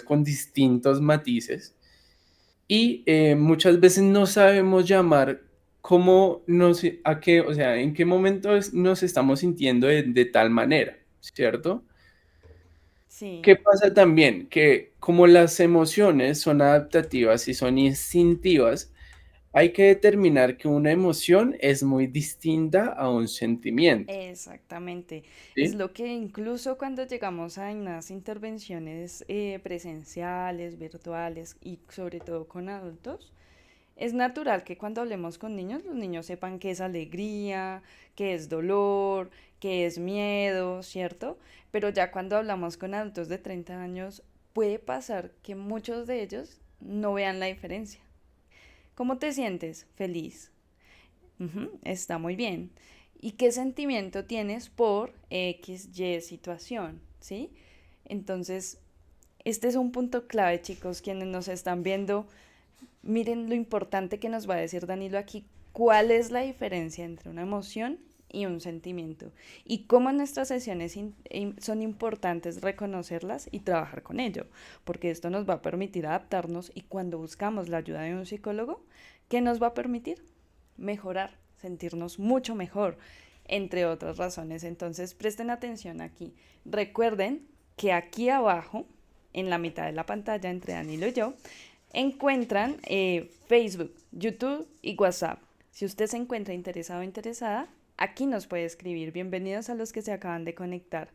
con distintos matices y muchas veces no sabemos llamar cómo nos, a qué, o sea, en qué momento nos estamos sintiendo de tal manera, ¿cierto? ¿Qué Sí, pasa también? Que como las emociones son adaptativas y son instintivas, hay que determinar que una emoción es muy distinta a un sentimiento, exactamente. Es ¿sí? lo que incluso cuando llegamos a unas intervenciones presenciales, virtuales y sobre todo con adultos, es natural que cuando hablemos con niños, los niños sepan qué es alegría, qué es dolor, qué es miedo, ¿cierto? Pero ya cuando hablamos con adultos de 30 años, puede pasar que muchos de ellos no vean la diferencia. ¿Cómo te sientes? Feliz. Ujú, está muy bien. ¿Y qué sentimiento tienes por X, Y situación? ¿Sí? Entonces, este es un punto clave, chicos, quienes nos están viendo. Miren lo importante que nos va a decir Danilo aquí. ¿Cuál es la diferencia entre una emoción y un sentimiento? Y cómo en nuestras sesiones son importantes reconocerlas y trabajar con ello. Porque esto nos va a permitir adaptarnos y cuando buscamos la ayuda de un psicólogo, ¿qué nos va a permitir? Mejorar, sentirnos mucho mejor, entre otras razones. Entonces, presten atención aquí. Recuerden que aquí abajo, en la mitad de la pantalla entre Danilo y yo, encuentran Facebook, YouTube y WhatsApp. Si usted se encuentra interesado o interesada, aquí nos puede escribir. Bienvenidos a los que se acaban de conectar.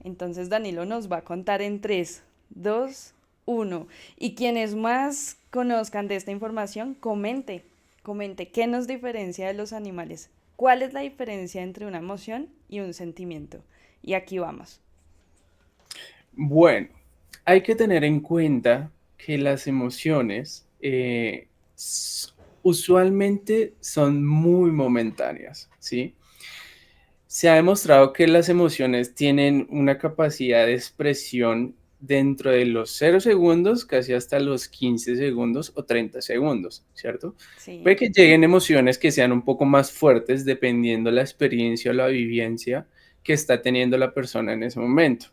Entonces Danilo nos va a contar en 3, 2, 1. Y quienes más conozcan de esta información, comente qué nos diferencia de los animales. ¿Cuál es la diferencia entre una emoción y un sentimiento? Y aquí vamos. Bueno, hay que tener en cuenta que las emociones usualmente son muy momentáneas, ¿sí? Se ha demostrado que las emociones tienen una capacidad de expresión dentro de los 0 segundos, casi hasta los 15 segundos o 30 segundos, ¿cierto? Puede Sí, que lleguen emociones que sean un poco más fuertes dependiendo la experiencia o la vivencia que está teniendo la persona en ese momento.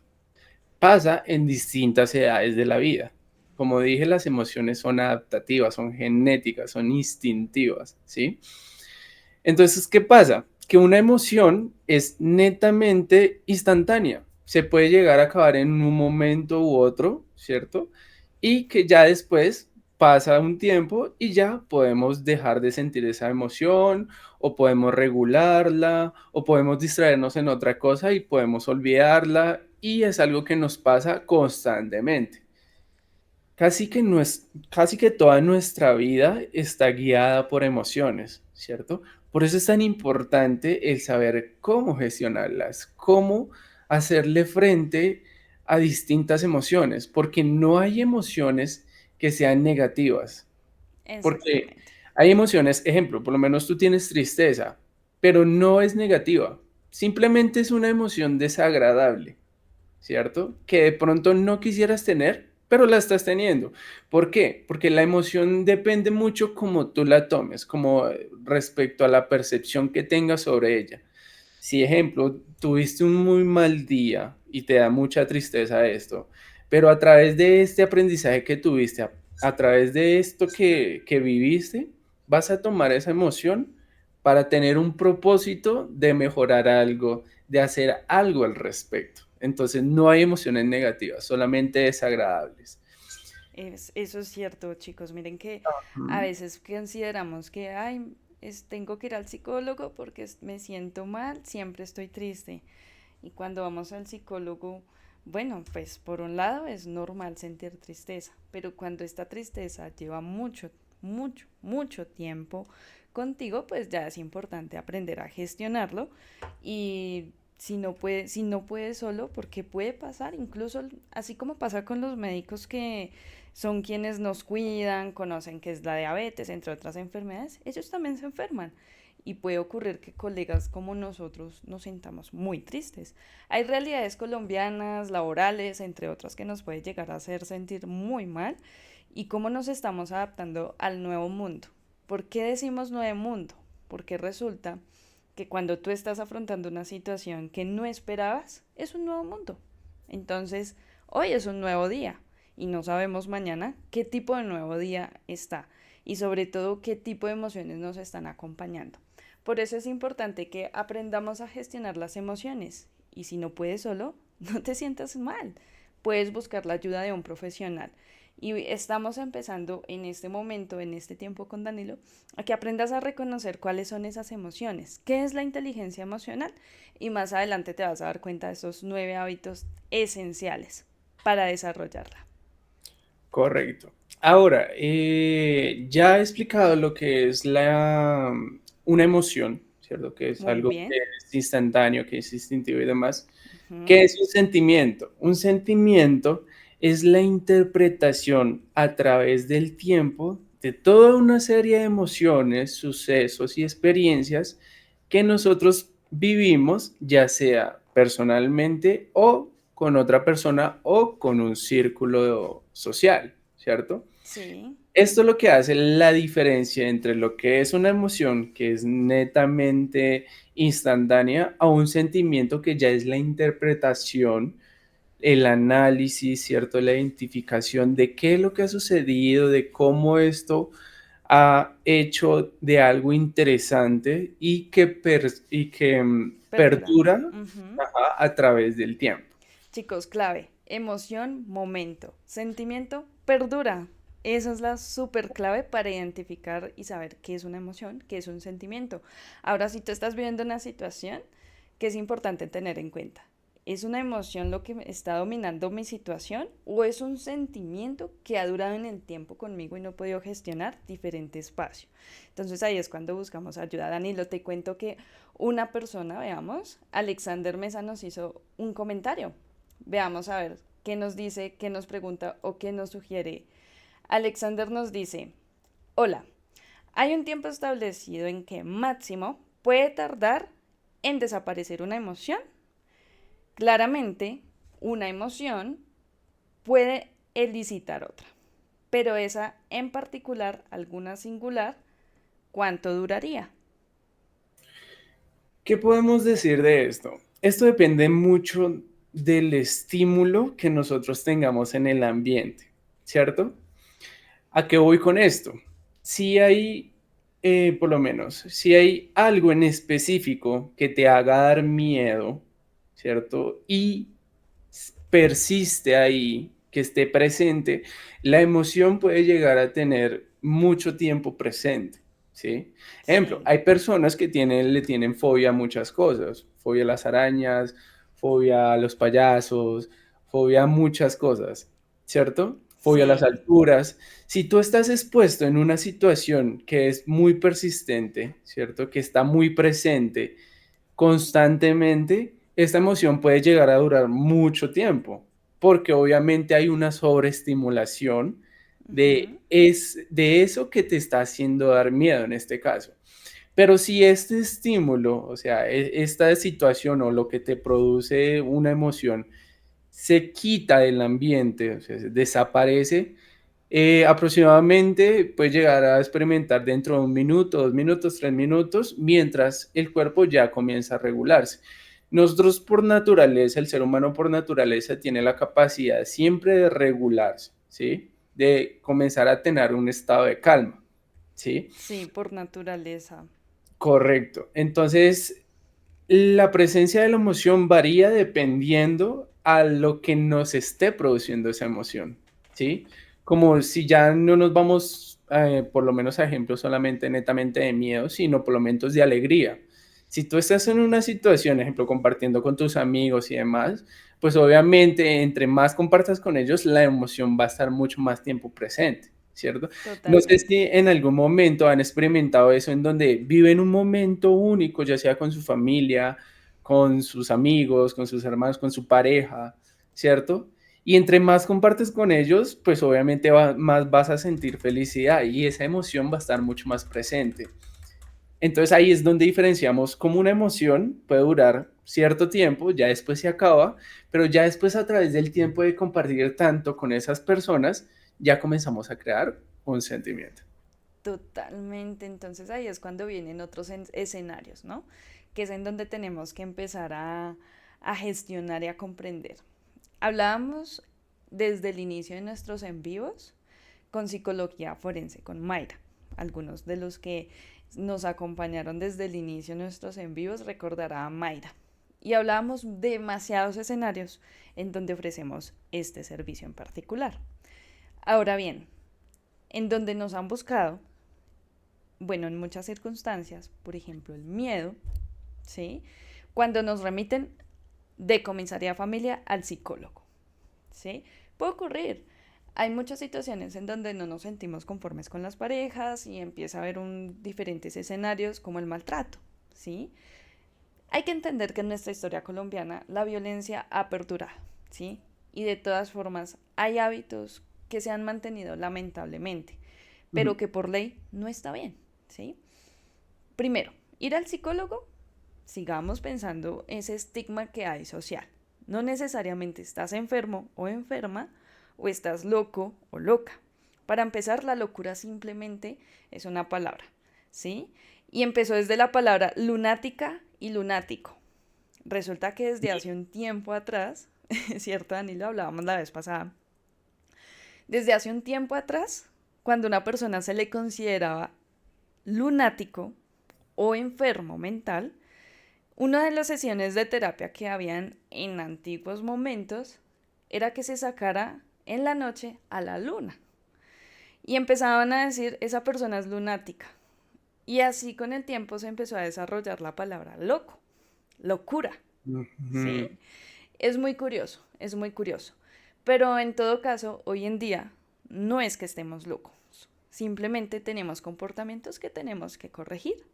Pasa en distintas edades de la vida. Como dije, las emociones son adaptativas, son genéticas, son instintivas, ¿sí? Entonces, ¿qué pasa? Que una emoción es netamente instantánea. Se puede llegar a acabar en un momento u otro, ¿cierto? Y que ya después pasa un tiempo y ya podemos dejar de sentir esa emoción o podemos regularla o podemos distraernos en otra cosa y podemos olvidarla y es algo que nos pasa constantemente. Casi que toda nuestra vida está guiada por emociones, ¿cierto? Por eso es tan importante el saber cómo gestionarlas, cómo hacerle frente a distintas emociones, porque no hay emociones que sean negativas, porque exactamente. hay emociones, ejemplo, por lo menos tú tienes tristeza, pero no es negativa, simplemente es una emoción desagradable. ¿Cierto? Que de pronto no quisieras tener, pero la estás teniendo. ¿Por qué? Porque la emoción depende mucho como tú la tomes, como respecto a la percepción que tengas sobre ella. Si, ejemplo, tuviste un muy mal día y te da mucha tristeza esto, pero a través de este aprendizaje que tuviste, a través de esto que viviste, vas a tomar esa emoción para tener un propósito de mejorar algo, de hacer algo al respecto. Entonces no hay emociones negativas, solamente desagradables. Eso es cierto, chicos. Miren que a Ujú. veces consideramos que, ay, tengo que ir al psicólogo porque me siento mal, siempre estoy triste. Y cuando vamos al psicólogo, bueno, pues por un lado es normal sentir tristeza, pero cuando esta tristeza lleva mucho tiempo contigo, pues ya es importante aprender a gestionarlo y si no puede solo, porque puede pasar, incluso así como pasa con los médicos que son quienes nos cuidan, conocen qué es la diabetes, entre otras enfermedades, ellos también se enferman. Y puede ocurrir que colegas como nosotros nos sintamos muy tristes. Hay realidades colombianas, laborales, entre otras, que nos puede llegar a hacer sentir muy mal. Y cómo nos estamos adaptando al nuevo mundo. ¿Por qué decimos nuevo mundo? Porque resulta que cuando tú estás afrontando una situación que no esperabas, es un nuevo mundo. Entonces, hoy es un nuevo día y no sabemos mañana qué tipo de nuevo día está y sobre todo qué tipo de emociones nos están acompañando. Por eso es importante que aprendamos a gestionar las emociones y si no puedes solo, no te sientas mal. Puedes buscar la ayuda de un profesional. Y estamos empezando en este momento, en este tiempo con Danilo, a que aprendas a reconocer cuáles son esas emociones, qué es la inteligencia emocional y más adelante te vas a dar cuenta de esos 9 hábitos esenciales para desarrollarla. Correcto. Ahora, ya he explicado lo que es una emoción, ¿cierto? Que es Muy algo que bien. es instantáneo, que es instintivo y demás. ¿Qué Ujú. es un sentimiento? Un sentimiento es la interpretación a través del tiempo de toda una serie de emociones, sucesos y experiencias que nosotros vivimos, ya sea personalmente o con otra persona o con un círculo social, ¿cierto? Sí, Esto es lo que hace la diferencia entre lo que es una emoción que es netamente instantánea a un sentimiento que ya es la interpretación, el análisis, ¿cierto? La identificación de qué es lo que ha sucedido, de cómo esto ha hecho de algo interesante y que perdura. perdura, Ujú. ajá, a través del tiempo. Chicos, clave, emoción, momento, sentimiento, perdura. Esa es la super clave para identificar y saber qué es una emoción, qué es un sentimiento. Ahora, si tú estás viviendo una situación, que es importante tener en cuenta? ¿Es una emoción lo que está dominando mi situación o es un sentimiento que ha durado en el tiempo conmigo y no he podido gestionar diferente espacio? Entonces ahí es cuando buscamos ayuda. Danilo, te cuento que una persona, veamos, Alexander Mesa nos hizo un comentario. Veamos a ver qué nos dice, qué nos pregunta o qué nos sugiere. Alexander nos dice, hola, hay un tiempo establecido en que máximo puede tardar en desaparecer una emoción. Claramente, una emoción puede elicitar otra, pero esa en particular, alguna singular, ¿cuánto duraría? ¿Qué podemos decir de esto? Esto depende mucho del estímulo que nosotros tengamos en el ambiente, ¿cierto? ¿A qué voy con esto? Si hay, por lo menos, si hay algo en específico que te haga dar miedo, ¿cierto? Y persiste ahí, que esté presente, la emoción puede llegar a tener mucho tiempo presente, ¿sí? Ejemplo, Sí, hay personas que le tienen fobia a muchas cosas, fobia a las arañas, fobia a los payasos, fobia a muchas cosas, ¿cierto? Fobia a las sí, alturas. Si tú estás expuesto en una situación que es muy persistente, ¿cierto? Que está muy presente constantemente, esta emoción puede llegar a durar mucho tiempo, porque obviamente hay una sobreestimulación ujú, de eso que te está haciendo dar miedo en este caso. Pero si este estímulo, o sea, esta situación o lo que te produce una emoción se quita del ambiente, o sea, desaparece, aproximadamente puede llegar a experimentar dentro de 1 minuto, 2 minutos, 3 minutos, mientras el cuerpo ya comienza a regularse. Nosotros por naturaleza, el ser humano por naturaleza tiene la capacidad siempre de regularse, ¿sí? De comenzar a tener un estado de calma, ¿sí? sí, por naturaleza. Correcto. Entonces, la presencia de la emoción varía dependiendo a lo que nos esté produciendo esa emoción, ¿sí? Como si ya no nos vamos, por lo menos a ejemplos solamente netamente de miedo, sino por lo menos de alegría. Si tú estás en una situación, ejemplo, compartiendo con tus amigos y demás, pues obviamente entre más compartas con ellos, la emoción va a estar mucho más tiempo presente, ¿cierto? No sé Totalmente. si en algún momento han experimentado eso en donde viven un momento único, ya sea con su familia, con sus amigos, con sus hermanos, con su pareja, ¿cierto? Y entre más compartes con ellos, pues obviamente más vas a sentir felicidad y esa emoción va a estar mucho más presente. Entonces ahí es donde diferenciamos cómo una emoción puede durar cierto tiempo, ya después se acaba, pero ya después a través del tiempo de compartir tanto con esas personas, ya comenzamos a crear un sentimiento. Totalmente. Entonces ahí es cuando vienen otros escenarios, ¿no? Que es en donde tenemos que empezar a gestionar y a comprender. Hablábamos desde el inicio de nuestros en vivos con psicología forense, con Mayra. Algunos de los que nos acompañaron desde el inicio de nuestros en vivos recordará a Mayra. Y hablábamos de demasiados escenarios en donde ofrecemos este servicio en particular. Ahora bien, en donde nos han buscado, bueno, en muchas circunstancias, por ejemplo, el miedo, ¿sí? Cuando nos remiten de comisaría familia al psicólogo, ¿sí? Puede ocurrir. Hay muchas situaciones en donde no nos sentimos conformes con las parejas y empieza a haber diferentes escenarios como el maltrato, ¿sí? Hay que entender que en nuestra historia colombiana la violencia ha perdurado, ¿sí? Y de todas formas hay hábitos que se han mantenido lamentablemente, pero Ujú. que por ley no está bien, ¿sí? Primero, ir al psicólogo, sigamos pensando ese estigma que hay social. No necesariamente estás enfermo o enferma, o estás loco o loca. Para empezar, la locura simplemente es una palabra, ¿sí? Y empezó desde la palabra lunática y lunático. Resulta que desde hace un tiempo atrás, ¿cierto, Dani? Lo hablábamos la vez pasada. Desde hace un tiempo atrás, cuando una persona se le consideraba lunático o enfermo mental, una de las sesiones de terapia que habían en antiguos momentos era que se sacara en la noche a la luna. Y empezaban a decir, esa persona es lunática. Y así con el tiempo se empezó a desarrollar la palabra loco, locura, ¿sí? Ujú. Es muy curioso, es muy curioso. Pero en todo caso, hoy en día no es que estemos locos. Simplemente tenemos comportamientos que tenemos que corregir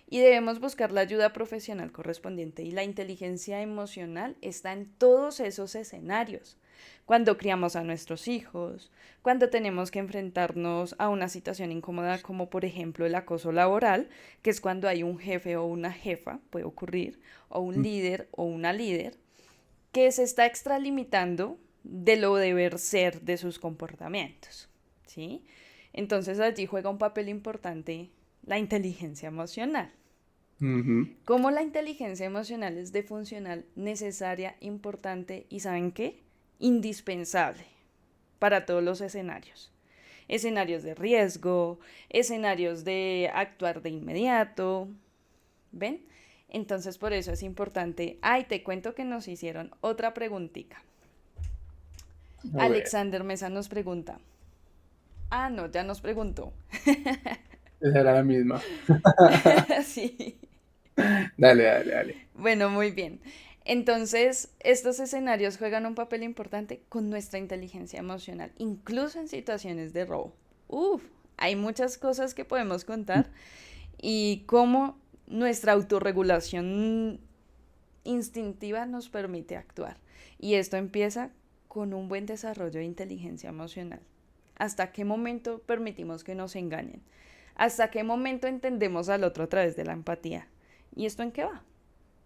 y debemos buscar la ayuda profesional correspondiente. Y la inteligencia emocional está en todos esos escenarios. Cuando criamos a nuestros hijos, cuando tenemos que enfrentarnos a una situación incómoda como por ejemplo el acoso laboral, que es cuando hay un jefe o una jefa, puede ocurrir, o un líder o una líder, que se está extralimitando de lo deber ser de sus comportamientos, ¿sí? Entonces allí juega un papel importante la inteligencia emocional. Ujú. Como la inteligencia emocional es de funcional, necesaria, importante y ¿saben qué? Indispensable para todos los escenarios. Escenarios de riesgo, escenarios de actuar de inmediato, ¿ven? Entonces por eso es importante. Ay, te cuento que nos hicieron otra preguntita. A ver, Alexander Mesa nos pregunta. Ah, no, ya nos preguntó. esa era la misma. Sí. Dale, dale, dale. Bueno, muy bien. Entonces, estos escenarios juegan un papel importante con nuestra inteligencia emocional, incluso en situaciones de robo. Uf, hay muchas cosas que podemos contar y cómo nuestra autorregulación instintiva nos permite actuar. Y esto empieza con un buen desarrollo de inteligencia emocional. ¿Hasta qué momento permitimos que nos engañen? ¿Hasta qué momento entendemos al otro a través de la empatía? ¿Y esto en qué va?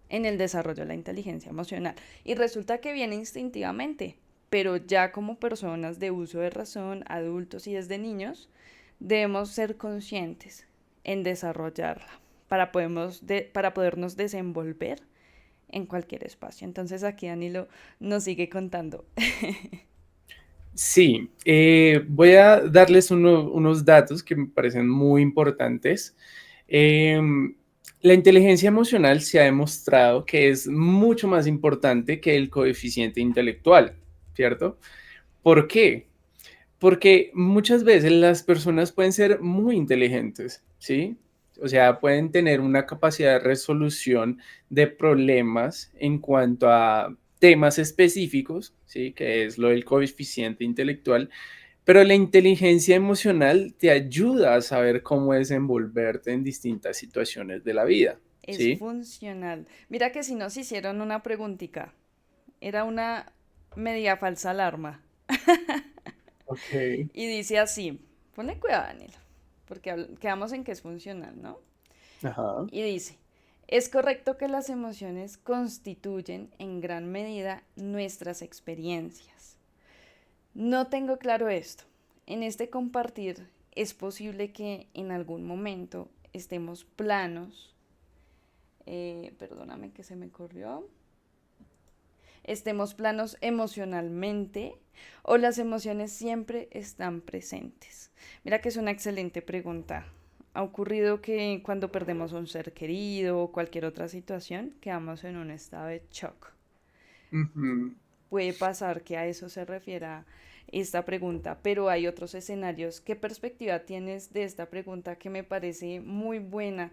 En el desarrollo de la inteligencia emocional. Y resulta que viene instintivamente, pero ya como personas de uso de razón, adultos y desde niños, debemos ser conscientes en desarrollarla para podernos desenvolver en cualquier espacio. Entonces aquí Danilo nos sigue contando. Sí, voy a darles unos datos que me parecen muy importantes. Em, la inteligencia emocional se ha demostrado que es mucho más importante que el coeficiente intelectual, ¿cierto? ¿Por qué? Porque muchas veces las personas pueden ser muy inteligentes, ¿sí? O sea, pueden tener una capacidad de resolución de problemas en cuanto a temas específicos, ¿sí? Que es lo del coeficiente intelectual, pero la inteligencia emocional te ayuda a saber cómo desenvolverte en distintas situaciones de la vida, Es ¿sí? funcional. Mira que si nos hicieron una preguntita, era una media falsa alarma. Ok. Y dice así, ponle cuidado Danilo, porque quedamos en que es funcional, ¿no? Ajá. Y dice, es correcto que las emociones constituyen en gran medida nuestras experiencias. No tengo claro esto. En este compartir es posible que en algún momento estemos planos, perdóname que se me corrió, estemos planos emocionalmente, ¿O las emociones siempre están presentes? Mira que es una excelente pregunta. Ha ocurrido que cuando perdemos un ser querido o cualquier otra situación, quedamos en un estado de shock. Ujú. Puede pasar que a eso se refiera esta pregunta, pero hay otros escenarios. ¿Qué perspectiva tienes de esta pregunta que me parece muy buena?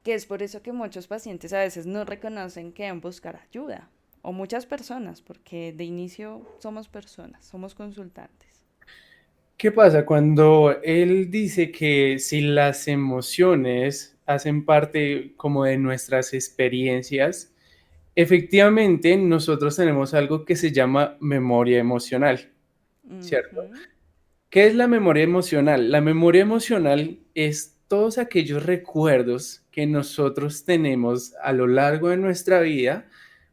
Que es por eso que muchos pacientes a veces no reconocen que deben buscar ayuda, o muchas personas, porque de inicio somos personas, somos consultantes. ¿Qué pasa cuando él dice que si las emociones hacen parte como de nuestras experiencias, efectivamente nosotros tenemos algo que se llama memoria emocional, ¿cierto? Ujú. ¿Qué es la memoria emocional? La memoria emocional es todos aquellos recuerdos que nosotros tenemos a lo largo de nuestra vida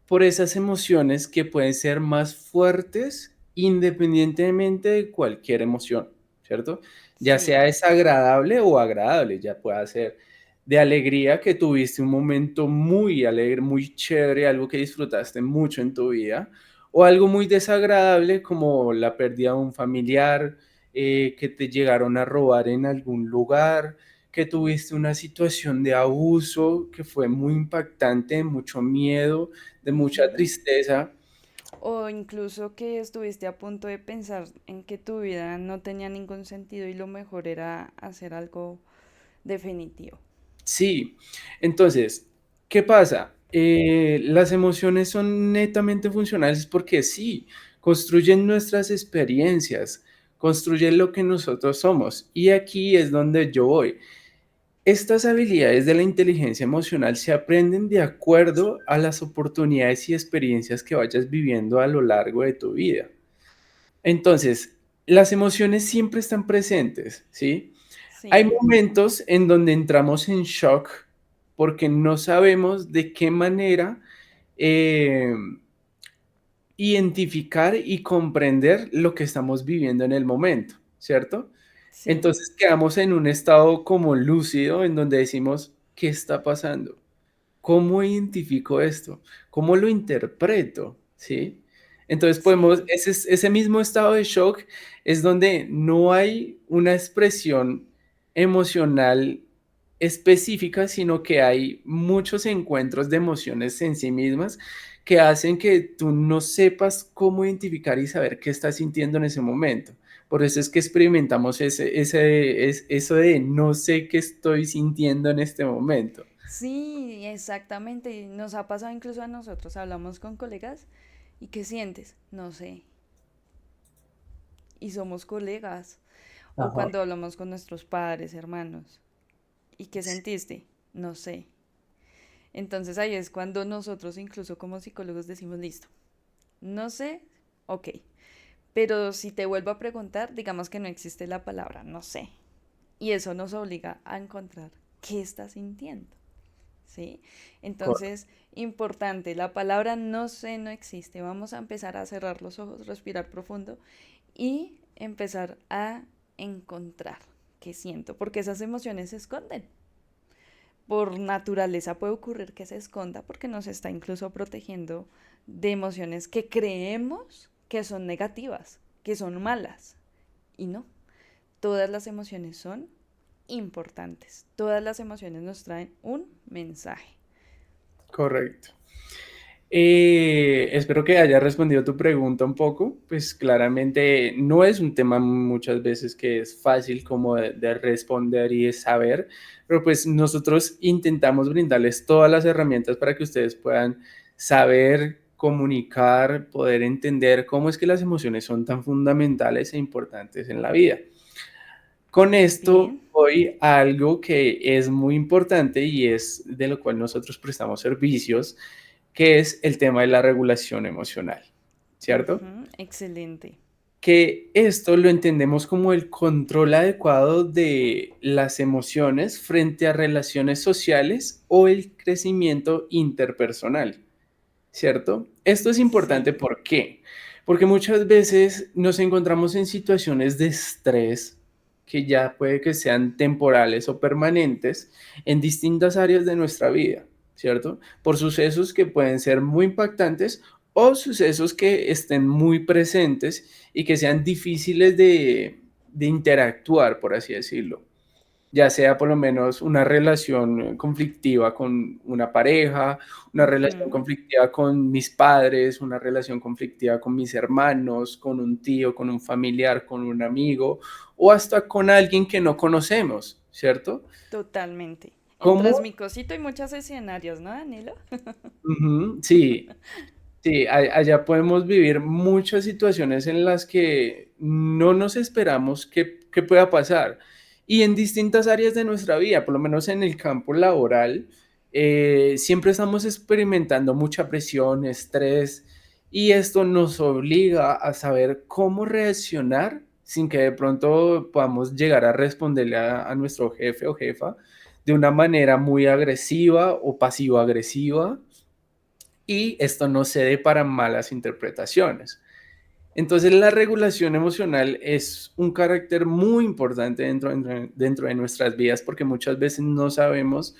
por esas emociones que pueden ser más fuertes independientemente de cualquier emoción, ¿cierto? Ya sea Sí, desagradable o agradable, ya pueda ser de alegría que tuviste un momento muy alegre, muy chévere, algo que disfrutaste mucho en tu vida, o algo muy desagradable como la pérdida de un familiar, que te llegaron a robar en algún lugar, que tuviste una situación de abuso que fue muy impactante, de mucho miedo, de mucha ujú. tristeza. O incluso que estuviste a punto de pensar en que tu vida no tenía ningún sentido y lo mejor era hacer algo definitivo. Sí, entonces, ¿qué pasa? Las emociones son netamente funcionales porque sí, construyen nuestras experiencias, construyen lo que nosotros somos. Y aquí es donde yo voy. Estas habilidades de la inteligencia emocional se aprenden de acuerdo a las oportunidades y experiencias que vayas viviendo a lo largo de tu vida. Entonces, las emociones siempre están presentes, ¿sí? Hay Sí, momentos en donde entramos en shock porque no sabemos de qué manera eh, identificar y comprender lo que estamos viviendo en el momento, ¿cierto? sí, Entonces quedamos en un estado como lúcido en donde decimos, ¿qué está pasando? ¿Cómo identifico esto? ¿Cómo lo interpreto? ¿Sí? Entonces podemos, sí, ese mismo estado de shock es donde no hay una expresión emocional específica, sino que hay muchos encuentros de emociones en sí mismas que hacen que tú no sepas cómo identificar y saber qué estás sintiendo en ese momento. Por eso es que experimentamos eso de no sé qué estoy sintiendo en este momento. sí, exactamente. Y nos ha pasado incluso a nosotros. Hablamos con colegas y ¿qué sientes? No sé. Y somos colegas. O Ajá. cuando hablamos con nuestros padres, hermanos. ¿Y qué sentiste? No sé. Entonces ahí es cuando nosotros incluso como psicólogos decimos, listo, no sé, ok. Pero si te vuelvo a preguntar, digamos que no existe la palabra no sé. Y eso nos obliga a encontrar qué estás sintiendo. ¿Sí? Entonces, importante, la palabra no sé no existe. Vamos a empezar a cerrar los ojos, respirar profundo y empezar a encontrar qué siento, porque esas emociones se esconden. Por naturaleza puede ocurrir que se esconda porque nos está incluso protegiendo de emociones que creemos que son negativas, que son malas. Y no, todas las emociones son importantes. Todas las emociones nos traen un mensaje. Correcto. Espero que haya respondido tu pregunta un poco. Pues claramente no es un tema muchas veces que es fácil como de responder y de saber, pero pues nosotros intentamos brindarles todas las herramientas para que ustedes puedan saber, comunicar, poder entender cómo es que las emociones son tan fundamentales e importantes en la vida. Con esto Bien, voy a algo que es muy importante y es de lo cual nosotros prestamos servicios, que es el tema de la regulación emocional, ¿cierto? ujú, excelente. Que esto lo entendemos como el control adecuado de las emociones frente a relaciones sociales o el crecimiento interpersonal, ¿cierto? Esto es importante, Sí, ¿por qué? Porque muchas veces nos encontramos en situaciones de estrés que ya puede que sean temporales o permanentes en distintas áreas de nuestra vida, ¿cierto? Por sucesos que pueden ser muy impactantes o sucesos que estén muy presentes y que sean difíciles de interactuar, por así decirlo. Ya sea por lo menos una relación conflictiva con una pareja, una relación Ujú. conflictiva con mis padres, una relación conflictiva con mis hermanos, con un tío, con un familiar, con un amigo o hasta con alguien que no conocemos, ¿cierto? Totalmente. En ¿Cómo? Transmicosito hay muchos escenarios, ¿no, Danilo? Ujú, sí, sí, allá podemos vivir muchas situaciones en las que no nos esperamos que pueda pasar. Y en distintas áreas de nuestra vida, por lo menos en el campo laboral, siempre estamos experimentando mucha presión, estrés, y esto nos obliga a saber cómo reaccionar sin que de pronto podamos llegar a responderle a nuestro jefe o jefa de una manera muy agresiva o pasivo-agresiva y esto no cede para malas interpretaciones. Entonces la regulación emocional es un carácter muy importante dentro de nuestras vidas porque muchas veces no sabemos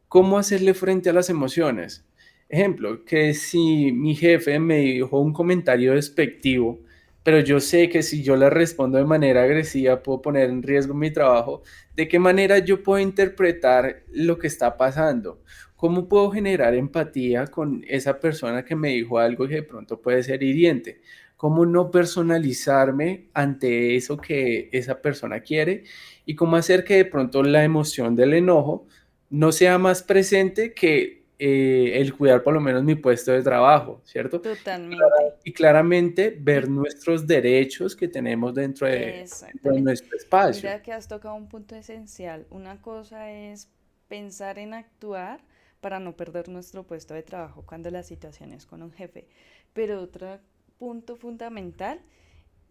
cómo hacerle frente a las emociones. Ejemplo, que si mi jefe me dijo un comentario despectivo, pero yo sé que si yo le respondo de manera agresiva puedo poner en riesgo mi trabajo, ¿de qué manera yo puedo interpretar lo que está pasando? ¿Cómo puedo generar empatía con esa persona que me dijo algo que de pronto puede ser hiriente? ¿Cómo no personalizarme ante eso que esa persona quiere? Y cómo hacer que de pronto la emoción del enojo no sea más presente que el cuidar por lo menos mi puesto de trabajo, ¿cierto? Totalmente. Y claramente ver nuestros derechos que tenemos dentro de Exactamente. nuestro Y espacio. mira que has tocado un punto esencial. Una cosa es pensar en actuar para no perder nuestro puesto de trabajo cuando la situación es con un jefe. Pero otro punto fundamental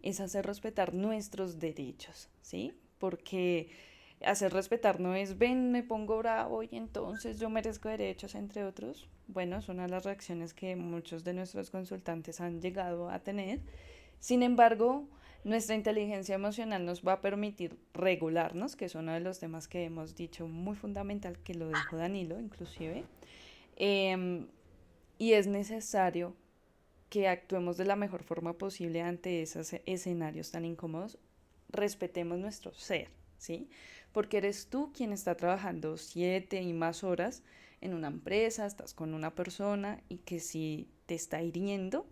es hacer respetar nuestros derechos, ¿sí? Porque hacer respetar no es, ven, me pongo bravo y entonces yo merezco derechos, entre otros. Bueno, es una de las reacciones que muchos de nuestros consultantes han llegado a tener. Sin embargo, nuestra inteligencia emocional nos va a permitir regularnos, que es uno de los temas que hemos dicho muy fundamental, que lo dijo Danilo inclusive, em, y es necesario que actuemos de la mejor forma posible ante esos escenarios tan incómodos, respetemos nuestro ser, ¿sí? Porque eres tú quien está trabajando 7 y más horas en una empresa, estás con una persona y que si te está hiriendo,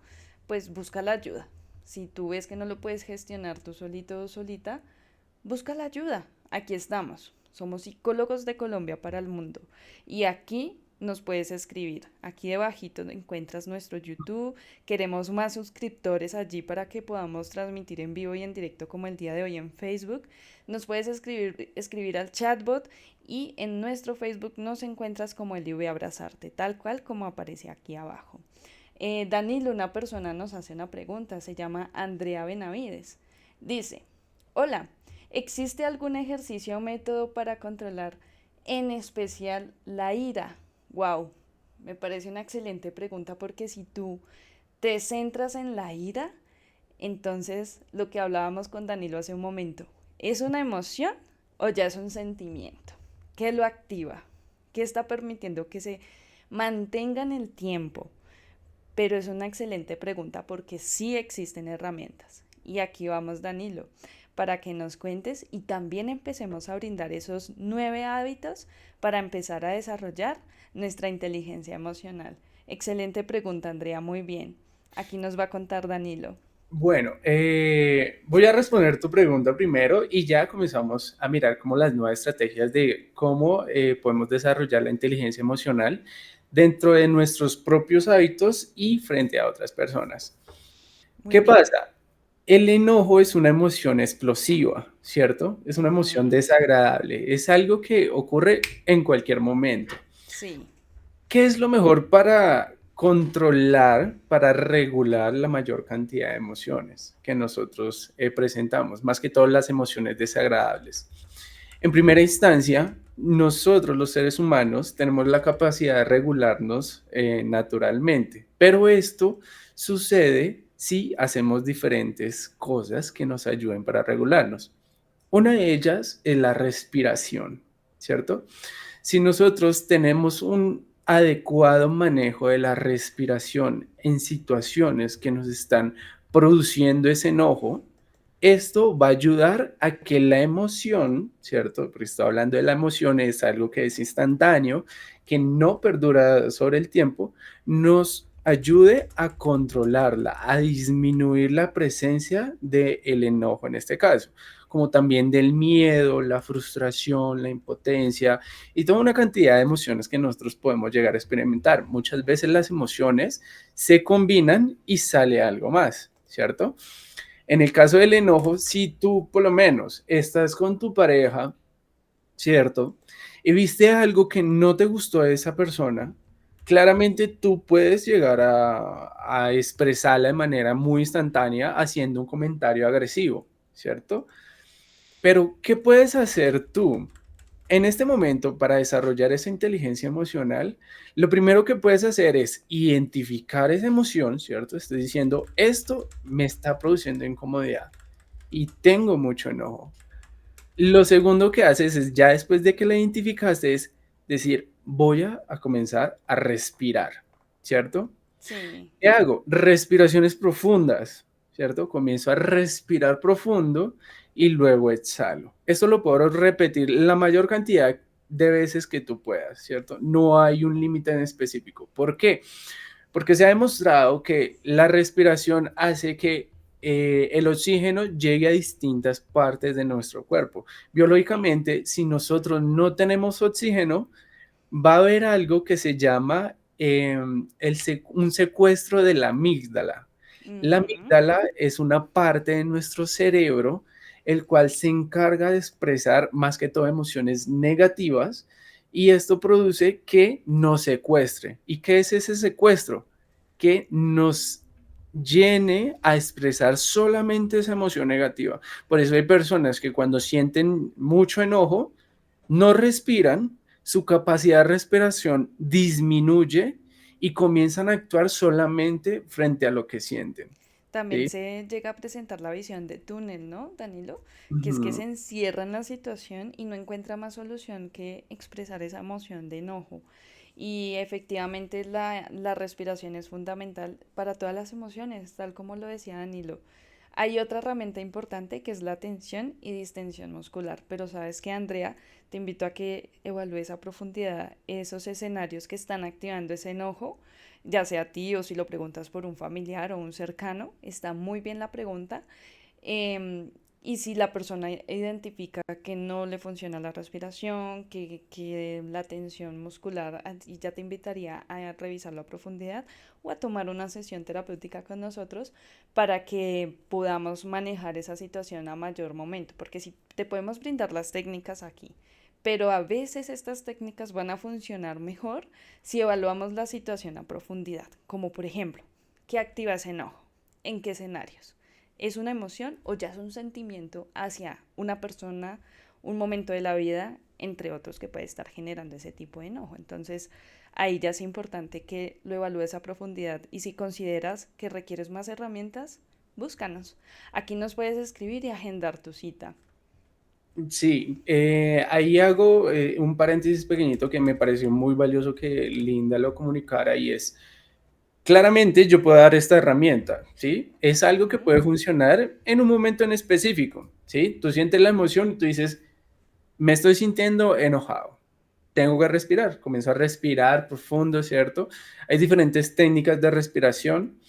pues busca la ayuda. Si tú ves que no lo puedes gestionar tú solito o solita, busca la ayuda. Aquí estamos. Somos psicólogos de Colombia para el mundo. Y aquí nos puedes escribir. Aquí debajito encuentras nuestro YouTube. Queremos más suscriptores allí para que podamos transmitir en vivo y en directo como el día de hoy en Facebook. Nos puedes escribir al chatbot y en nuestro Facebook nos encuentras como el de Abrazarte, tal cual como aparece aquí abajo. Danilo, una persona nos hace una pregunta, se llama Andrea Benavides. Dice, hola, ¿existe algún ejercicio o método para controlar en especial la ira? Wow, me parece una excelente pregunta porque si tú te centras en la ira, entonces lo que hablábamos con Danilo hace un momento, ¿es una emoción o ya es un sentimiento? ¿Qué lo activa? ¿Qué está permitiendo que se mantenga en el tiempo? Pero es una excelente pregunta porque sí existen herramientas. Y aquí vamos, Danilo, para que nos cuentes y también empecemos a brindar esos 9 hábitos para empezar a desarrollar nuestra inteligencia emocional. Excelente pregunta, Andrea, muy bien. Aquí nos va a contar Danilo. Bueno, voy a responder tu pregunta primero y ya comenzamos a mirar como las nuevas estrategias de cómo podemos desarrollar la inteligencia emocional dentro de nuestros propios hábitos y frente a otras personas. Muy ¿Qué bien. pasa? El enojo es una emoción explosiva, ¿cierto? Es una emoción Ujú. desagradable, es algo que ocurre en cualquier momento. Sí, ¿Qué es lo mejor para controlar, para regular la mayor cantidad de emociones que nosotros presentamos, más que todas las emociones desagradables? En primera instancia, nosotros los seres humanos tenemos la capacidad de regularnos naturalmente, pero esto sucede si hacemos diferentes cosas que nos ayuden para regularnos. Una de ellas es la respiración, ¿cierto? Si nosotros tenemos adecuado manejo de la respiración en situaciones que nos están produciendo ese enojo, esto va a ayudar a que la emoción, ¿cierto? Porque estoy hablando de la emoción, es algo que es instantáneo, que no perdura sobre el tiempo, nos ayude a controlarla, a disminuir la presencia del enojo en este caso, como también del miedo, la frustración, la impotencia y toda una cantidad de emociones que nosotros podemos llegar a experimentar. Muchas veces las emociones se combinan y sale algo más, ¿cierto? En el caso del enojo, si tú por lo menos estás con tu pareja, ¿cierto? Y viste algo que no te gustó de esa persona, claramente tú puedes llegar a expresarla de manera muy instantánea haciendo un comentario agresivo, ¿cierto? Pero, ¿qué puedes hacer tú en este momento para desarrollar esa inteligencia emocional? Lo primero que puedes hacer es identificar esa emoción, ¿cierto? Estoy diciendo, esto me está produciendo incomodidad y tengo mucho enojo. Lo segundo que haces es, ya después de que la identificaste, es decir, voy a comenzar a respirar, ¿cierto? Sí, ¿Qué hago? Respiraciones profundas, ¿cierto? Comienzo a respirar profundo y luego exhalo. Esto lo puedo repetir la mayor cantidad de veces que tú puedas, ¿cierto? No hay un límite en específico. ¿Por qué? Porque se ha demostrado que la respiración hace que el oxígeno llegue a distintas partes de nuestro cuerpo. Biológicamente, si nosotros no tenemos oxígeno, va a haber algo que se llama un secuestro de la amígdala. La ujú, amígdala es una parte de nuestro cerebro el cual se encarga de expresar más que todo emociones negativas y esto produce que nos secuestre. ¿Y qué es ese secuestro? Que nos llene a expresar solamente esa emoción negativa. Por eso hay personas que cuando sienten mucho enojo, no respiran, su capacidad de respiración disminuye y comienzan a actuar solamente frente a lo que sienten. también ¿Sí? se llega a presentar la visión de túnel, ¿no, Danilo? Que es que se Ujú. encierra en la situación y no encuentra más solución que expresar esa emoción de enojo. Y efectivamente la respiración es fundamental para todas las emociones, tal como lo decía Danilo. Hay otra herramienta importante que es la tensión y distensión muscular, pero sabes que Andrea, te invito a que evalúes a profundidad esos escenarios que están activando ese enojo, ya sea a ti o si lo preguntas por un familiar o un cercano, está muy bien la pregunta. Em, y si la persona identifica que no le funciona la respiración, que la tensión muscular, y ya te invitaría a revisarlo a profundidad o a tomar una sesión terapéutica con nosotros para que podamos manejar esa situación a mayor momento. Porque si te podemos brindar las técnicas aquí, pero a veces estas técnicas van a funcionar mejor si evaluamos la situación a profundidad, como por ejemplo, ¿qué activa ese enojo? ¿En qué escenarios? ¿Es una emoción o ya es un sentimiento hacia una persona, un momento de la vida, entre otros, que puede estar generando ese tipo de enojo? Entonces, ahí ya es importante que lo evalúes a profundidad y si consideras que requieres más herramientas, búscanos. Aquí nos puedes escribir y agendar tu cita. Sí, ahí hago un paréntesis pequeñito que me pareció muy valioso que Linda lo comunicara y es, claramente yo puedo dar esta herramienta, ¿sí? Es algo que Ujú. puede funcionar en un momento en específico, ¿sí? Tú sientes la emoción y tú dices, me estoy sintiendo enojado. Tengo que respirar. Comienzo a respirar profundo, ¿cierto? Hay diferentes técnicas de respiración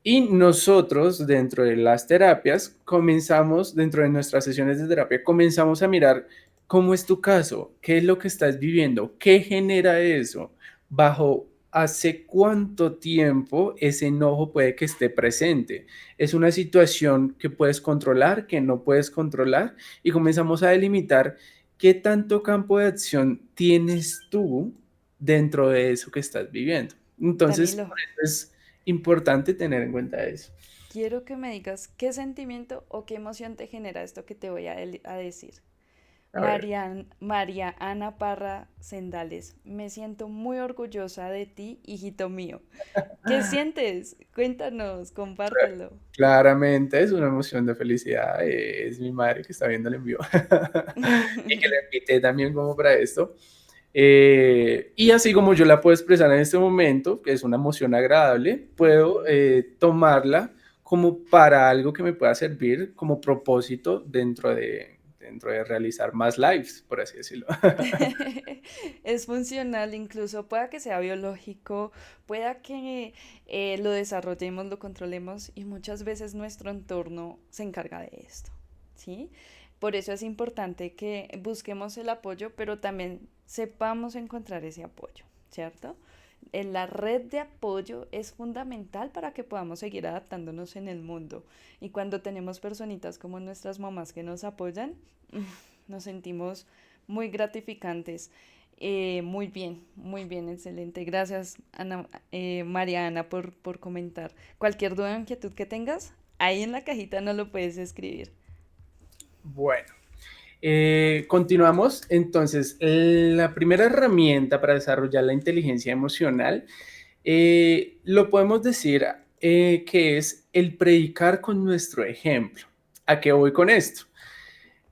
y nosotros dentro de las terapias comenzamos, dentro de nuestras sesiones de terapia, comenzamos a mirar cómo es tu caso, qué es lo que estás viviendo, qué genera eso, bajo hace cuánto tiempo ese enojo puede que esté presente. Es una situación que puedes controlar, que no puedes controlar y comenzamos a delimitar qué tanto campo de acción tienes tú dentro de eso que estás viviendo. Entonces, Danilo, por eso es importante tener en cuenta eso. quiero que me digas qué sentimiento o qué emoción te genera esto que te voy a decir. A ver. María Ana Parra Sendales, me siento muy orgullosa de ti, hijito mío. ¿Qué sientes? Cuéntanos, compártelo. Claramente es una emoción de felicidad. Es mi madre que está viendo el envío y que le invité también como para esto. Y así como yo la puedo expresar en este momento, que es una emoción agradable, puedo Ujú. tomarla como para algo que me pueda servir como propósito dentro de realizar más lives, por así decirlo. Es funcional, incluso pueda que sea biológico, pueda que lo desarrollemos, lo controlemos y muchas veces nuestro entorno se encarga de esto, ¿sí? Por eso es importante que busquemos el apoyo, pero también sepamos encontrar ese apoyo, ¿cierto? La red de apoyo es fundamental para que podamos seguir adaptándonos en el mundo. Y cuando tenemos personitas como nuestras mamás que nos apoyan, nos sentimos muy gratificantes. Muy bien, excelente. Gracias, Ana, María Ana, por comentar. Cualquier duda o inquietud que tengas, ahí en la cajita no lo puedes escribir. Bueno, continuamos. Entonces, la primera herramienta para desarrollar la inteligencia emocional, lo podemos decir que es el predicar con nuestro ejemplo. ¿A qué voy con esto?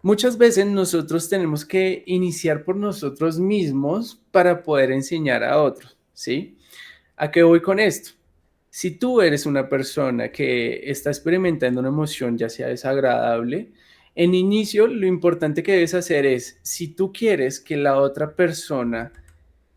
Muchas veces nosotros tenemos que iniciar por nosotros mismos para poder enseñar a otros, ¿sí? ¿A qué voy con esto? Si tú eres una persona que está experimentando una emoción, ya sea desagradable, en inicio lo importante que debes hacer es, si tú quieres que la otra persona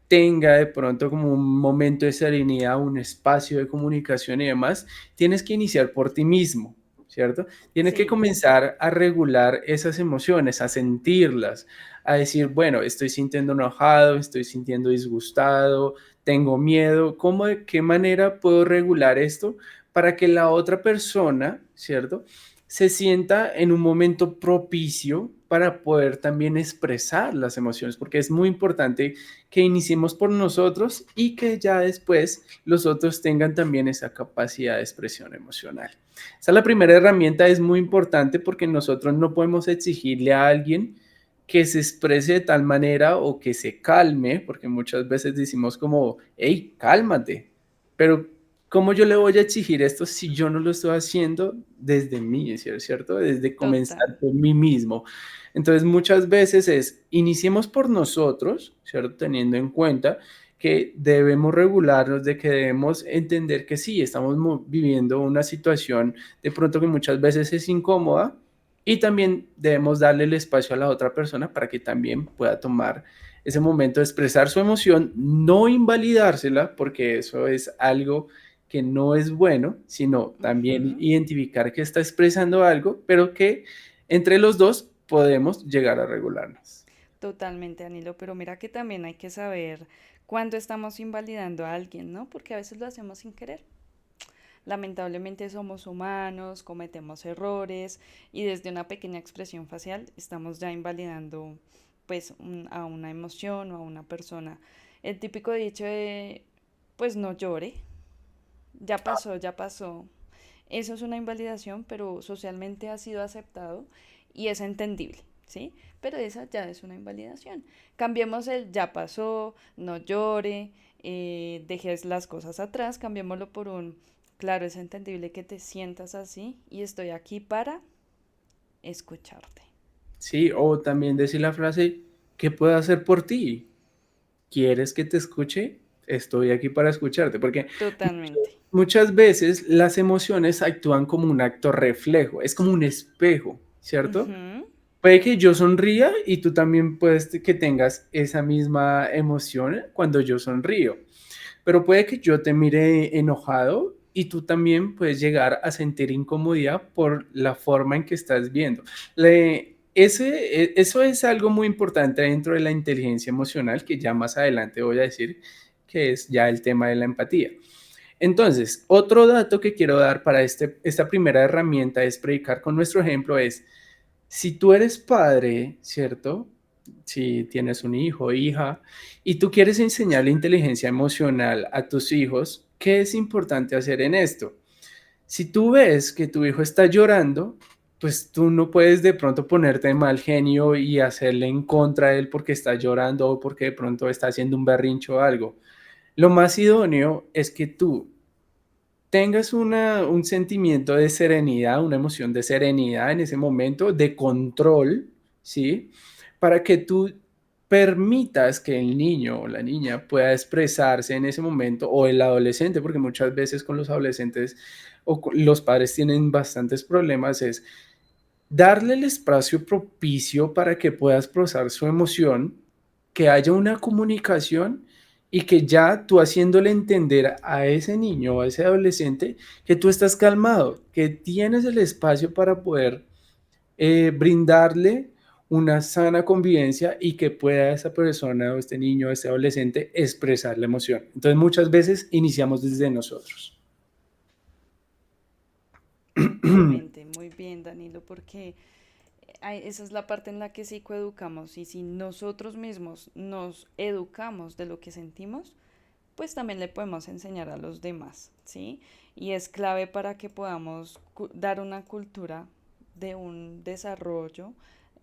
tenga de pronto como un momento de serenidad, un espacio de comunicación y demás, tienes que iniciar por ti mismo, ¿cierto? Tienes que Sí. comenzar a regular esas emociones, a sentirlas, a decir, bueno, estoy sintiendo enojado, estoy sintiendo disgustado, tengo miedo, ¿cómo, de qué manera puedo regular esto para que la otra persona, ¿cierto? Se sienta en un momento propicio para poder también expresar las emociones, porque es muy importante que iniciemos por nosotros y que ya después los otros tengan también esa capacidad de expresión emocional. Esta es la primera herramienta, es muy importante porque nosotros no podemos exigirle a alguien que se exprese de tal manera o que se calme, porque muchas veces decimos como, hey, cálmate, pero ¿cómo yo le voy a exigir esto si yo no lo estoy haciendo desde mí, ¿cierto? Desde Total. comenzar por mí mismo. Entonces, muchas veces es, iniciemos por nosotros, ¿cierto? Teniendo en cuenta que debemos regularnos, de que debemos entender que sí, estamos viviendo una situación de pronto que muchas veces es incómoda y también debemos darle el espacio a la otra persona para que también pueda tomar ese momento de expresar su emoción, no invalidársela, porque eso es algo que no es bueno, sino también Ujú. identificar que está expresando algo, pero que entre los dos podemos llegar a regularnos. Totalmente, Anilo, pero mira que también hay que saber cuándo estamos invalidando a alguien, ¿no? Porque a veces lo hacemos sin querer. Lamentablemente somos humanos, cometemos errores y desde una pequeña expresión facial estamos ya invalidando pues a una emoción o a una persona. El típico dicho de pues no llore, ya pasó, ya pasó. Eso es una invalidación, pero socialmente ha sido aceptado y es entendible, ¿sí? Pero esa ya es una invalidación. Cambiemos el ya pasó, no llore, dejes las cosas atrás, cambiémoslo por un, claro, es entendible que te sientas así y estoy aquí para escucharte. Sí, o también decir la frase, ¿qué puedo hacer por ti? ¿Quieres que te escuche? Estoy aquí para escucharte, porque Totalmente. muchas veces las emociones actúan como un acto reflejo, es como un espejo, ¿cierto? Ujú. Puede que yo sonría y tú también puedes que tengas esa misma emoción cuando yo sonrío, pero puede que yo te mire enojado y tú también puedes llegar a sentir incomodidad por la forma en que estás viendo. Eso es algo muy importante dentro de la inteligencia emocional que ya más adelante voy a decir que es ya el tema de la empatía. Entonces, otro dato que quiero dar para esta primera herramienta es predicar con nuestro ejemplo es, si tú eres padre, ¿cierto? Si tienes un hijo o hija y tú quieres enseñar la inteligencia emocional a tus hijos, ¿qué es importante hacer en esto? Si tú ves que tu hijo está llorando, pues tú no puedes de pronto ponerte de mal genio y hacerle en contra de él porque está llorando o porque de pronto está haciendo un berrincho o algo. Lo más idóneo es que tú tengas un sentimiento de serenidad, una emoción de serenidad en ese momento, de control, ¿sí? Para que tú permitas que el niño o la niña pueda expresarse en ese momento, o el adolescente, porque muchas veces con los adolescentes los padres tienen bastantes problemas, es darle el espacio propicio para que puedas procesar su emoción, que haya una comunicación y que ya tú haciéndole entender a ese niño o a ese adolescente que tú estás calmado, que tienes el espacio para poder brindarle una sana convivencia y que pueda esa persona o este niño o este adolescente expresar la emoción. Entonces muchas veces iniciamos desde nosotros. Totalmente, muy bien, Danilo, porque esa es la parte en la que psicoeducamos y si nosotros mismos nos educamos de lo que sentimos, pues también le podemos enseñar a los demás, ¿sí? Y es clave para que podamos dar una cultura de un desarrollo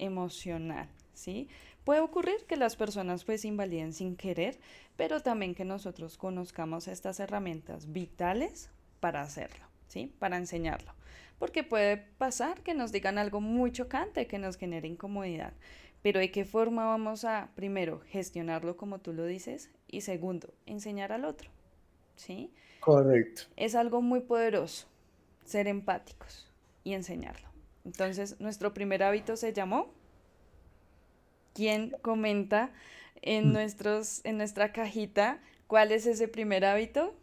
emocional, ¿sí? Puede ocurrir que las personas pues invaliden sin querer, pero también que nosotros conozcamos estas herramientas vitales para hacerlo, ¿sí? Para enseñarlo. Porque puede pasar que nos digan algo muy chocante que nos genere incomodidad. Pero ¿de qué forma vamos a, primero, gestionarlo como tú lo dices? Y segundo, enseñar al otro, ¿sí? Correcto. Es algo muy poderoso, ser empáticos y enseñarlo. Entonces, nuestro primer hábito se llamó, ¿quién comenta en nuestra cajita cuál es ese primer hábito?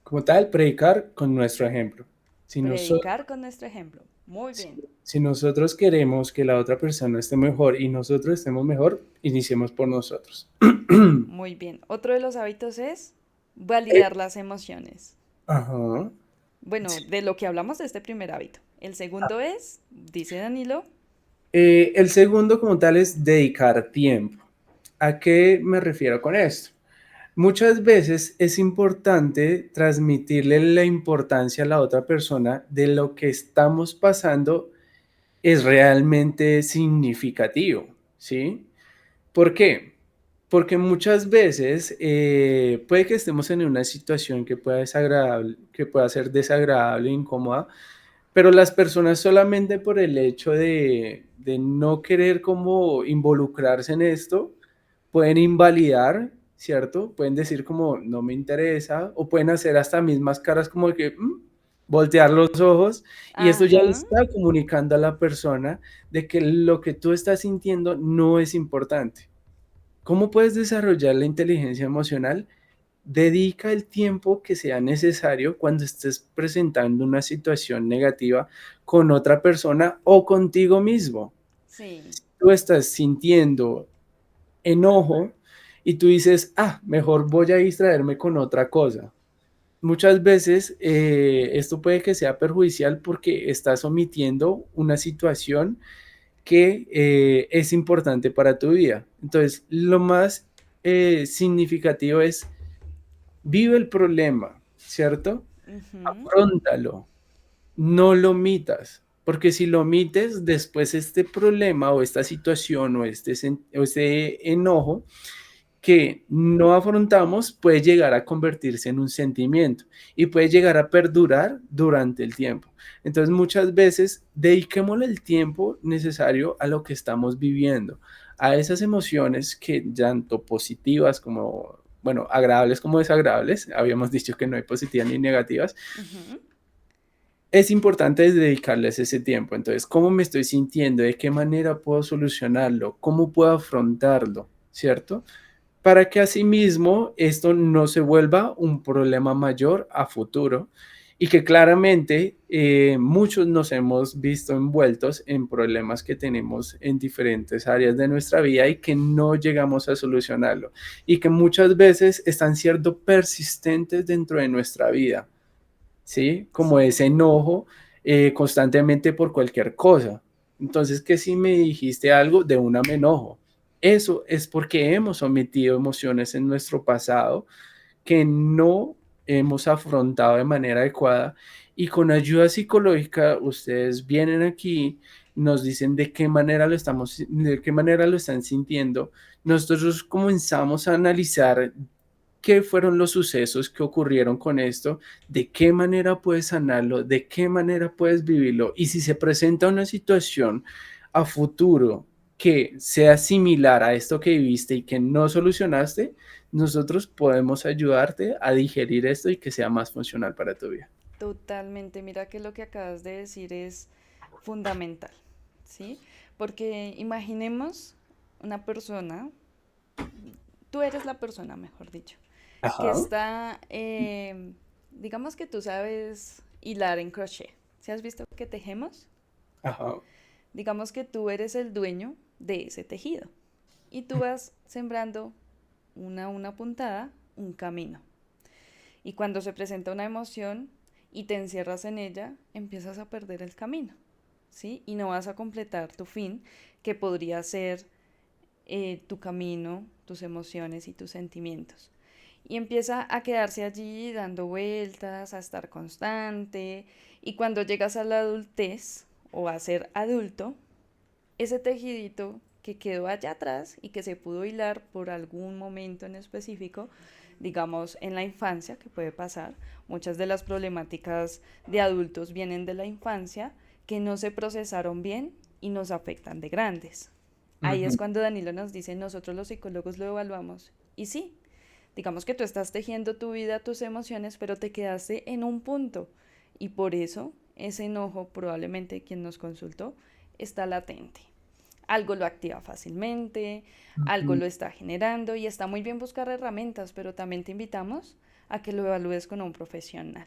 Como tal, predicar con nuestro ejemplo. Si nosotros, Predicar con nuestro ejemplo. Muy si, bien, si nosotros queremos que la otra persona esté mejor y nosotros estemos mejor, iniciemos por nosotros. muy bien. Otro de los hábitos es validar las emociones. Ajá. Bueno, Sí. de lo que hablamos de este primer hábito. El segundo es, dice Danilo, El segundo como tal es dedicar tiempo. ¿A qué me refiero con esto? Muchas veces es importante transmitirle la importancia a la otra persona de lo que estamos pasando es realmente significativo, ¿sí? ¿Por qué? Porque muchas veces puede que estemos en una situación que pueda, desagradable, que pueda ser desagradable, incómoda, pero las personas solamente por el hecho de no querer como involucrarse en esto, pueden invalidar, ¿cierto? Pueden decir como no me interesa o pueden hacer hasta mismas caras como que voltear los ojos y esto ya ajá, está comunicando a la persona de que lo que tú estás sintiendo no es importante. ¿Cómo puedes desarrollar la inteligencia emocional? Dedica el tiempo que sea necesario cuando estés presentando una situación negativa con otra persona o contigo mismo. sí, Tú estás sintiendo enojo y tú dices, mejor voy a distraerme con otra cosa. Muchas veces esto puede que sea perjudicial porque estás omitiendo una situación que es importante para tu vida. Entonces, lo más significativo es vive el problema, ¿cierto? ujú, Afróntalo, no lo omitas, porque si lo omites, después este problema o esta situación o este enojo que no afrontamos puede llegar a convertirse en un sentimiento y puede llegar a perdurar durante el tiempo. Entonces muchas veces dediquémosle el tiempo necesario a lo que estamos viviendo, a esas emociones que tanto positivas como, bueno, agradables como desagradables, habíamos dicho que no hay positivas ni negativas, ujú, es importante dedicarles ese tiempo. Entonces, ¿cómo me estoy sintiendo? ¿De qué manera puedo solucionarlo? ¿Cómo puedo afrontarlo? ¿Cierto? Para que asimismo esto no se vuelva un problema mayor a futuro y que claramente muchos nos hemos visto envueltos en problemas que tenemos en diferentes áreas de nuestra vida y que no llegamos a solucionarlo y que muchas veces están siendo persistentes dentro de nuestra vida, ¿sí? Como sí, ese enojo constantemente por cualquier cosa. Entonces, que si me dijiste algo, de una me enojo. Eso es porque hemos omitido emociones en nuestro pasado que no hemos afrontado de manera adecuada y con ayuda psicológica ustedes vienen aquí, nos dicen de qué manera lo estamos, de qué manera lo están sintiendo. Nosotros comenzamos a analizar qué fueron los sucesos que ocurrieron con esto, de qué manera puedes sanarlo, de qué manera puedes vivirlo y si se presenta una situación a futuro que sea similar a esto que viviste y que no solucionaste, nosotros podemos ayudarte a digerir esto y que sea más funcional para tu vida. Totalmente, mira que lo que acabas de decir es fundamental, ¿sí? Porque imaginemos una persona, tú eres la persona, mejor dicho, que Ajá, está, digamos que tú sabes hilar en crochet. ¿Si has visto que tejemos? ajá. Digamos que tú eres el dueño de ese tejido y tú vas sembrando una a una puntada un camino. Y cuando se presenta una emoción y te encierras en ella, empiezas a perder el camino, ¿sí? Y no vas a completar tu fin, que podría ser tu camino, tus emociones y tus sentimientos. Y empieza a quedarse allí dando vueltas, a estar constante. Y cuando llegas a la adultez o a ser adulto, ese tejidito que quedó allá atrás y que se pudo hilar por algún momento en específico, digamos en la infancia, que puede pasar, muchas de las problemáticas de adultos vienen de la infancia, que no se procesaron bien y nos afectan de grandes. Ahí es Ujú. cuando Danilo nos dice, nosotros los psicólogos lo evaluamos. Y sí, digamos que tú estás tejiendo tu vida, tus emociones, pero te quedaste en un punto. Y por eso ese enojo, probablemente quien nos consultó, está latente. Algo lo activa fácilmente, algo Ujú. lo está generando y está muy bien buscar herramientas, pero también te invitamos a que lo evalúes con un profesional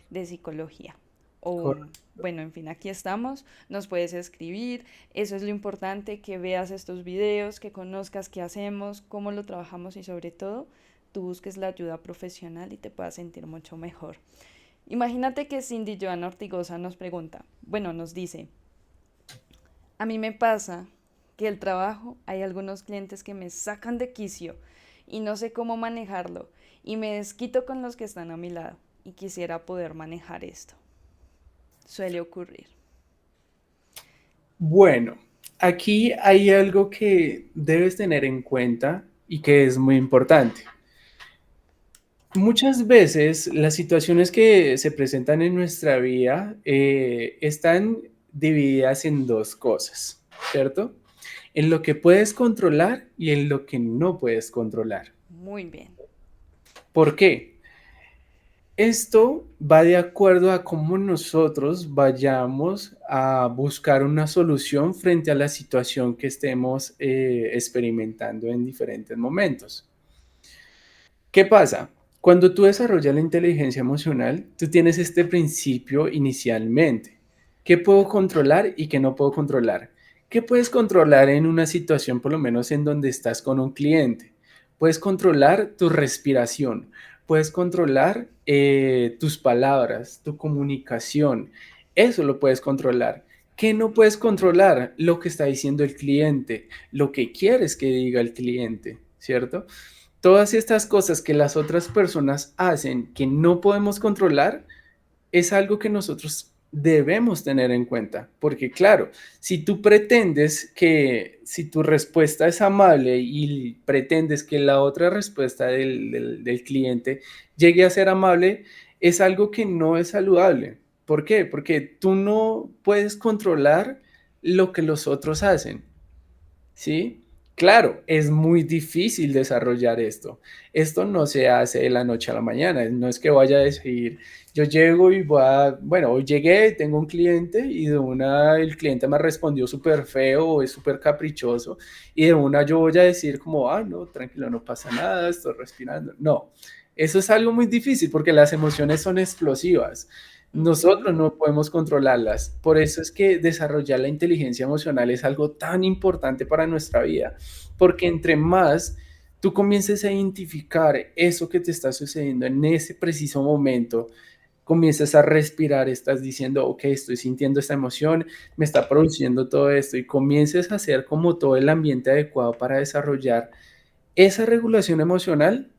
de psicología. O, Correcto. bueno, en fin, aquí estamos, nos puedes escribir, eso es lo importante, que veas estos videos, que conozcas qué hacemos, cómo lo trabajamos y sobre todo, tú busques la ayuda profesional y te puedas sentir mucho mejor. Imagínate que Cindy Joana Ortigosa nos pregunta, bueno, nos dice, a mí me pasa que el trabajo, hay algunos clientes que me sacan de quicio y no sé cómo manejarlo y me desquito con los que están a mi lado y quisiera poder manejar esto. Suele ocurrir. Bueno, aquí hay algo que debes tener en cuenta y que es muy importante. Muchas veces las situaciones que se presentan en nuestra vida están divididas en dos cosas, ¿cierto? En lo que puedes controlar y en lo que no puedes controlar. Muy bien. ¿Por qué? Esto va de acuerdo a cómo nosotros vayamos a buscar una solución frente a la situación que estemos experimentando en diferentes momentos. ¿Qué pasa? Cuando tú desarrollas la inteligencia emocional, tú tienes este principio inicialmente. ¿Qué puedo controlar y qué no puedo controlar? ¿Qué puedes controlar en una situación, por lo menos en donde estás con un cliente? Puedes controlar tu respiración, puedes controlar tus palabras, tu comunicación. Eso lo puedes controlar. ¿Qué no puedes controlar? Lo que está diciendo el cliente, lo que quieres que diga el cliente, ¿cierto? Todas estas cosas que las otras personas hacen que no podemos controlar es algo que nosotros debemos tener en cuenta, porque claro, si tú pretendes que, si tu respuesta es amable y pretendes que la otra respuesta del cliente llegue a ser amable, es algo que no es saludable. ¿Por qué? Porque tú no puedes controlar lo que los otros hacen. ¿Sí? Claro, es muy difícil desarrollar esto. Esto no se hace de la noche a la mañana. No es que vaya a decir, yo llego y voy a, bueno, hoy llegué, tengo un cliente y de una el cliente me respondió súper feo o es súper caprichoso y de una yo voy a decir como, ah, no, tranquilo, no pasa nada, estoy respirando. No, eso es algo muy difícil porque las emociones son explosivas. Ujú. Nosotros no podemos controlarlas. Por eso es que desarrollar la inteligencia emocional es algo tan importante para nuestra vida, porque entre más tú comiences a identificar eso que te está sucediendo en ese preciso momento, comienzas a respirar, estás diciendo, ok, estoy sintiendo esta emoción, me está produciendo todo esto y comiences a hacer como todo el ambiente adecuado para desarrollar esa regulación emocional,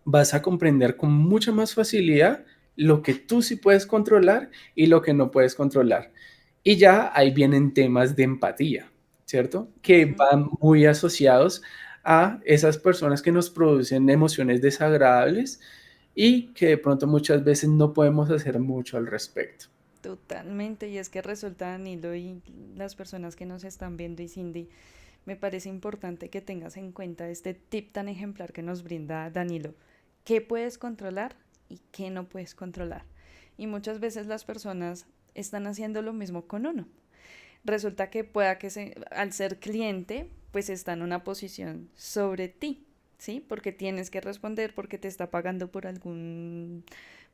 vas a comprender con mucha más facilidad lo que tú sí puedes controlar y lo que no puedes controlar. Y ya ahí vienen temas de empatía, ¿cierto? Que Ujú. van muy asociados a esas personas que nos producen emociones desagradables y que de pronto muchas veces no podemos hacer mucho al respecto. Totalmente. Y es que resulta, Danilo, y las personas que nos están viendo y Cindy, me parece importante que tengas en cuenta este tip tan ejemplar que nos brinda Danilo. ¿Qué puedes controlar y qué no puedes controlar? Y muchas veces las personas están haciendo lo mismo con uno. Resulta que pueda que al ser cliente, pues está en una posición sobre ti, ¿sí? Porque tienes que responder, porque te está pagando por algún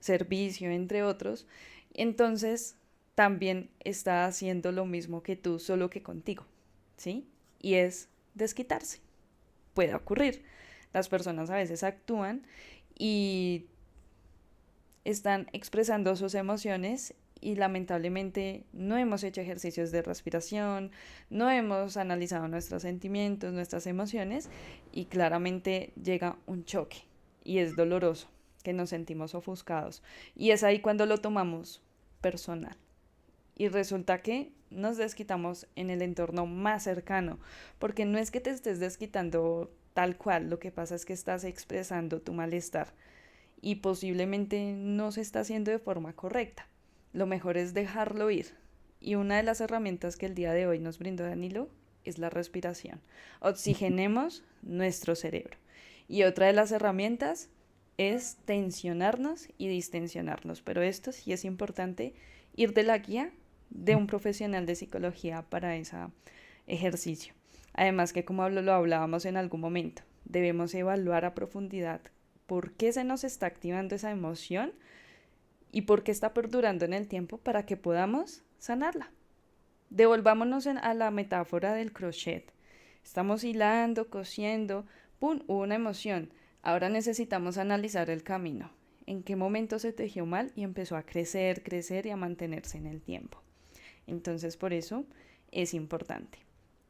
servicio, entre otros. Entonces, también está haciendo lo mismo que tú, solo que contigo, ¿sí? Y es desquitarse. Puede ocurrir. Las personas a veces actúan y están expresando sus emociones y lamentablemente no hemos hecho ejercicios de respiración, no hemos analizado nuestros sentimientos, nuestras emociones y claramente llega un choque y es doloroso, que nos sentimos ofuscados. Y es ahí cuando lo tomamos personal. Y resulta que nos desquitamos en el entorno más cercano, porque no es que te estés desquitando tal cual, lo que pasa es que estás expresando tu malestar y posiblemente no se está haciendo de forma correcta. Lo mejor es dejarlo ir. Y una de las herramientas que el día de hoy nos brindó Danilo es la respiración. Oxigenemos nuestro cerebro. Y otra de las herramientas es tensionarnos y distensionarnos. Pero esto sí es importante ir de la guía de un profesional de psicología para ese ejercicio. Además que como lo hablábamos en algún momento, debemos evaluar a profundidad por qué se nos está activando esa emoción y por qué está perdurando en el tiempo para que podamos sanarla. Devolvámonos a la metáfora del crochet. Estamos hilando, cosiendo, ¡pum! Hubo una emoción. Ahora necesitamos analizar el camino. ¿En qué momento se tejió mal y empezó a crecer, crecer y a mantenerse en el tiempo? Entonces, por eso es importante.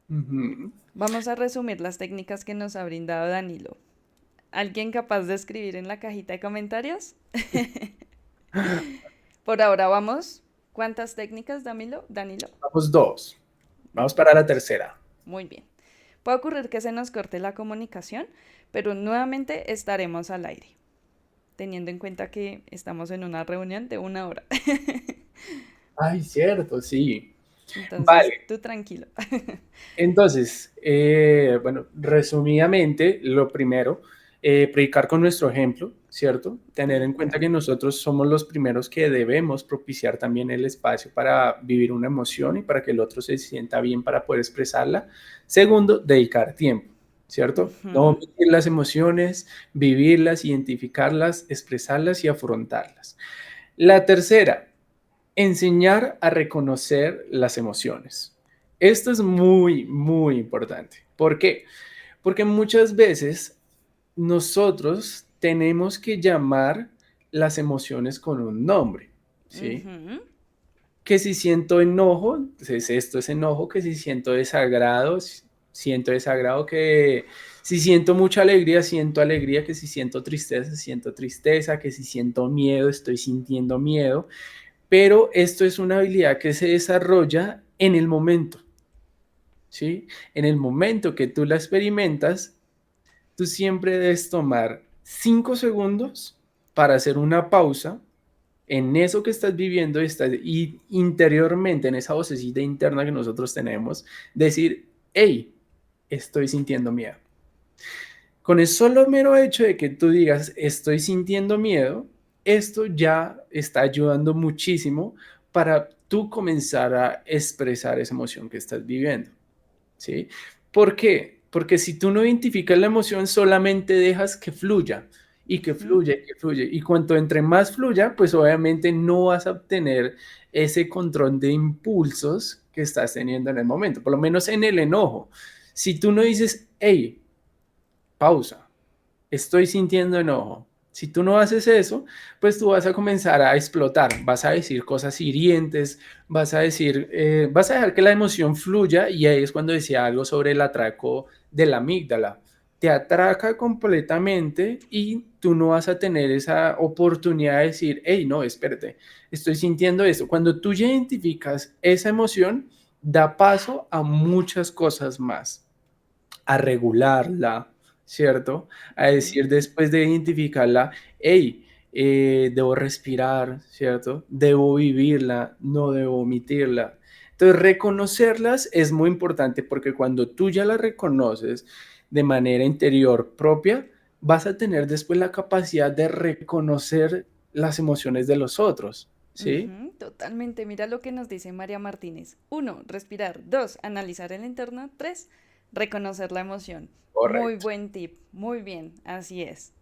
Ujú. Vamos a resumir las técnicas que nos ha brindado Danilo. ¿Alguien capaz de escribir en la cajita de comentarios? Por ahora vamos. ¿Cuántas técnicas, Danilo? Danilo. Vamos dos. Vamos para la tercera. Muy bien. Puede ocurrir que se nos corte la comunicación, pero nuevamente estaremos al aire, teniendo en cuenta que estamos en una reunión de 1 hora. Ay, cierto, sí. Entonces, Vale. tú tranquilo. Entonces, bueno, resumidamente, lo primero, predicar con nuestro ejemplo, ¿cierto? Tener en cuenta Predicar. que nosotros somos los primeros que debemos propiciar también el espacio para vivir una emoción y para que el otro se sienta bien para poder expresarla. Segundo, dedicar tiempo, ¿cierto? No Ujú. omitir las emociones, vivirlas, identificarlas, expresarlas y afrontarlas. La tercera, enseñar a reconocer las emociones. Esto es muy, muy importante. ¿Por qué? Porque muchas veces nosotros tenemos que llamar las emociones con un nombre, ¿sí? Ujú. Que si siento enojo, entonces esto es enojo, que si siento desagrado, siento desagrado, que si siento mucha alegría, siento alegría, que si siento tristeza, que si siento miedo, estoy sintiendo miedo, pero esto es una habilidad que se desarrolla en el momento, ¿sí? En el momento que tú la experimentas, tú siempre debes tomar 5 segundos para hacer una pausa en eso que estás viviendo y interiormente, en esa vocecita interna que nosotros tenemos, decir, hey, estoy sintiendo miedo. Con el solo mero hecho de que tú digas, estoy sintiendo miedo, esto ya está ayudando muchísimo para tú comenzar a expresar esa emoción que estás viviendo, ¿sí? ¿Por qué? Porque si tú no identificas la emoción, solamente dejas que fluya y que Ujú. fluya y que fluya. Y cuanto entre más fluya, pues obviamente no vas a obtener ese control de impulsos que estás teniendo en el momento, por lo menos en el enojo. Si tú no dices, hey, pausa, estoy sintiendo enojo. Si tú no haces eso, pues tú vas a comenzar a explotar, vas a decir cosas hirientes, vas a dejar que la emoción fluya y ahí es cuando decía algo sobre el atraco de la amígdala. Te atraca completamente y tú no vas a tener esa oportunidad de decir, hey, no, espérate, estoy sintiendo esto. Cuando tú ya identificas esa emoción, da paso a muchas cosas más, a regularla, ¿cierto? A Ujú. decir después de identificarla, hey, debo respirar, ¿cierto? Debo vivirla, no debo omitirla. Entonces, reconocerlas es muy importante porque cuando tú ya las reconoces de manera interior propia, vas a tener después la capacidad de reconocer las emociones de los otros, ¿sí? Ujú, totalmente. Mira lo que nos dice María Martínez. Uno, respirar. Dos, analizar el entorno. Tres, reconocer la emoción. Muy Correcto. buen tip. Muy bien, así es.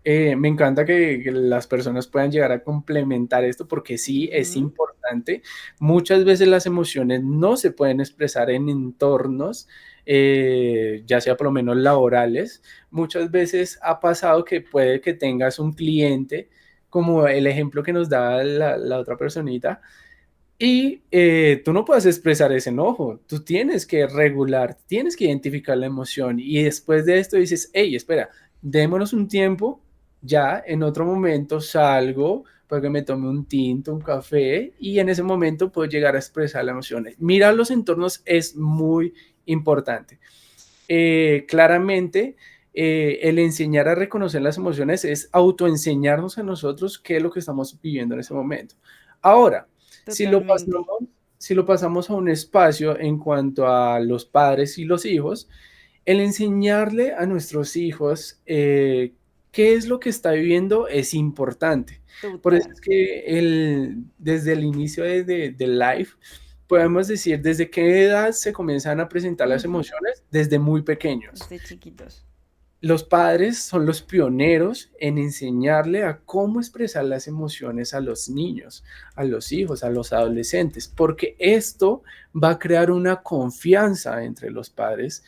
Me encanta que las personas puedan llegar a complementar esto porque sí es Ujú, importante. Muchas veces las emociones no se pueden expresar en entornos, ya sea por lo menos laborales. Muchas veces ha pasado que puede que tengas un cliente, como el ejemplo que nos da la otra personita, y tú no puedes expresar ese enojo, tú tienes que regular, tienes que identificar la emoción y después de esto dices, hey, espera, démonos un tiempo, ya en otro momento salgo para que me tome un tinto, un café y en ese momento puedo llegar a expresar la emoción. Mirar los entornos es muy importante. Claramente, el enseñar a reconocer las emociones es autoenseñarnos a nosotros qué es lo que estamos viviendo en ese momento. Ahora, si lo totalmente. pasamos, si lo pasamos a un espacio en cuanto a los padres y los hijos, el enseñarle a nuestros hijos qué es lo que está viviendo es importante. Por eso Total. es que desde el inicio del live, podemos decir desde qué edad se comienzan a presentar las Ujú, emociones, desde muy pequeños. desde chiquitos. Los padres son los pioneros en enseñarle a cómo expresar las emociones a los niños, a los hijos, a los adolescentes, porque esto va a crear una confianza entre los padres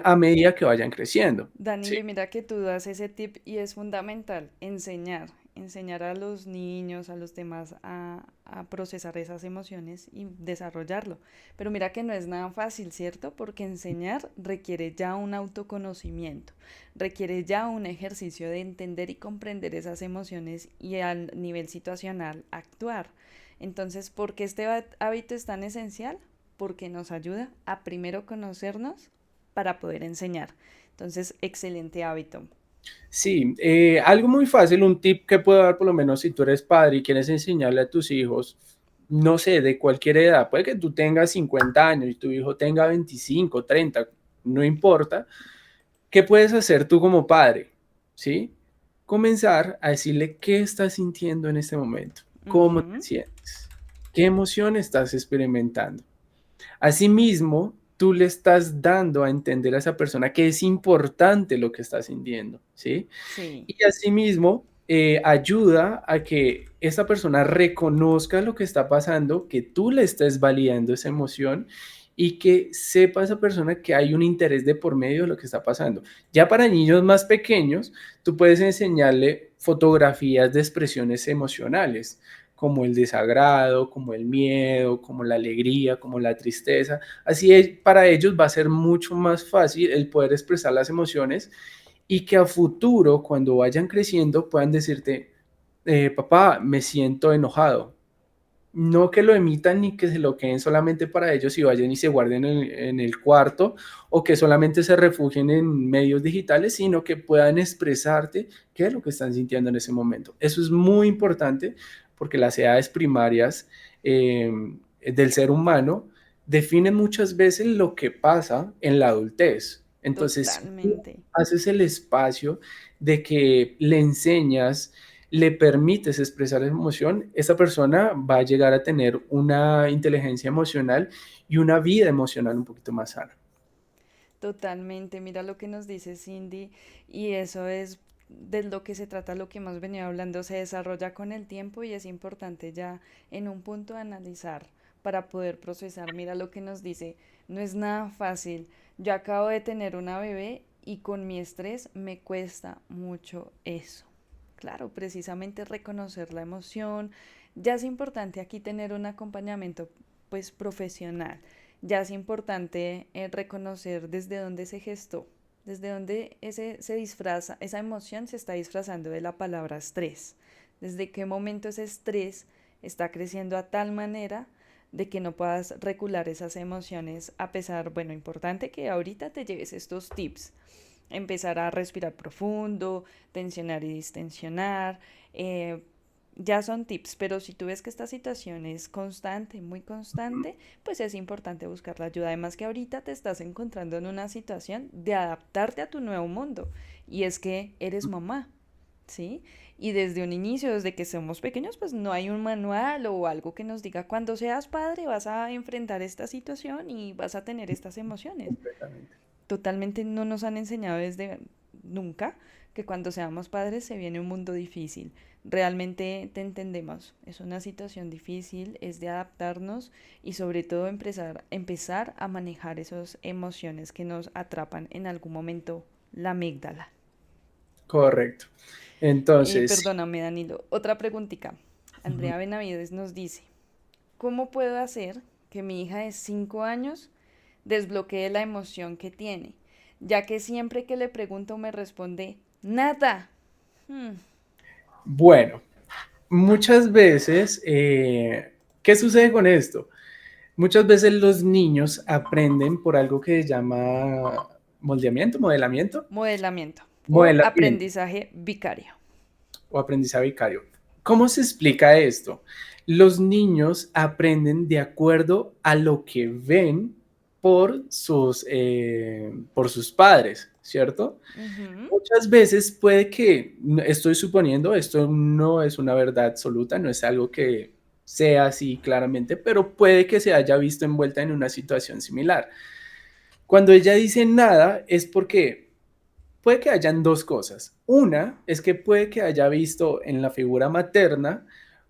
a medida que vayan creciendo, ¿sí? Danilo, y mira que tú das ese tip y es fundamental enseñar a los niños, a los demás a procesar esas emociones y desarrollarlo. Pero mira que no es nada fácil, ¿cierto? Porque enseñar requiere ya un autoconocimiento, requiere ya un ejercicio de entender y comprender esas emociones y al nivel situacional actuar. Entonces, ¿por qué este hábito es tan esencial? Porque nos ayuda a primero conocernos para poder enseñar. Entonces, excelente hábito. Sí, algo muy fácil, un tip que puedo dar por lo menos si tú eres padre y quieres enseñarle a tus hijos, no sé, de cualquier edad, puede que tú tengas 50 años y tu hijo tenga 25, 30, no importa. ¿Qué puedes hacer tú como padre? ¿Sí? Comenzar a decirle qué estás sintiendo en este momento, cómo te Ujú, sientes, qué emoción estás experimentando. Asimismo, tú le estás dando a entender a esa persona que es importante lo que está sintiendo, ¿sí? sí, Y asimismo, ayuda a que esa persona reconozca lo que está pasando, que tú le estés validando esa emoción y que sepa esa persona que hay un interés de por medio de lo que está pasando. Ya para niños más pequeños, tú puedes enseñarle fotografías de expresiones emocionales, como el desagrado, como el miedo, como la alegría, como la tristeza. Así es, para ellos va a ser mucho más fácil el poder expresar las emociones y que a futuro, cuando vayan creciendo, puedan decirte, papá, me siento enojado. No que lo emitan ni que se lo queden solamente para ellos y vayan y se guarden en el cuarto o que solamente se refugien en medios digitales, sino que puedan expresarte qué es lo que están sintiendo en ese momento. Eso es muy importante porque las edades primarias del ser humano definen muchas veces lo que pasa en la adultez. Entonces, si tú totalmente. haces el espacio de que le enseñas, le permites expresar la emoción, esa persona va a llegar a tener una inteligencia emocional y una vida emocional un poquito más sana. Totalmente. Mira lo que nos dice Cindy y eso es de lo que se trata, lo que hemos venido hablando, se desarrolla con el tiempo y es importante ya en un punto analizar para poder procesar. Mira lo que nos dice, no es nada fácil. Yo acabo de tener una bebé y con mi estrés me cuesta mucho eso. Claro, precisamente reconocer la emoción. Ya es importante aquí tener un acompañamiento pues profesional. Ya es importante reconocer desde dónde se gestó, desde dónde ese se disfraza, esa emoción se está disfrazando de la palabra estrés. Desde qué momento ese estrés está creciendo a tal manera de que no puedas regular esas emociones a pesar, bueno, importante que ahorita te lleves estos tips, empezar a respirar profundo, tensionar y distensionar, ya son tips, pero si tú ves que esta situación es constante, muy constante, pues es importante buscar la ayuda. Además que ahorita te estás encontrando en una situación de adaptarte a tu nuevo mundo y es que eres mamá, ¿sí? Y desde un inicio, desde que somos pequeños, pues no hay un manual o algo que nos diga cuando seas padre vas a enfrentar esta situación y vas a tener estas emociones. Completamente. Totalmente no nos han enseñado desde nunca que cuando seamos padres se viene un mundo difícil. Realmente te entendemos, es una situación difícil, es de adaptarnos y sobre todo empezar a manejar esas emociones que nos atrapan en algún momento la amígdala. Correcto. Entonces, Perdóname, Danilo. Otra preguntita. ujú. Andrea Benavides nos dice, ¿cómo puedo hacer que mi hija de 5 años desbloquee la emoción que tiene? Ya que siempre que le pregunto me responde, nada. Hmm, Bueno, muchas veces, ¿qué sucede con esto? Muchas veces los niños aprenden por algo que se llama moldeamiento, modelamiento o modelamiento aprendizaje vicario. o aprendizaje vicario. ¿Cómo se explica esto? Los niños aprenden de acuerdo a lo que ven por sus padres, ¿cierto? Ujú. Muchas veces puede que, estoy suponiendo, esto no es una verdad absoluta, no es algo que sea así claramente, pero puede que se haya visto envuelta en una situación similar. Cuando ella dice nada es porque puede que hayan dos cosas. Una es que puede que haya visto en la figura materna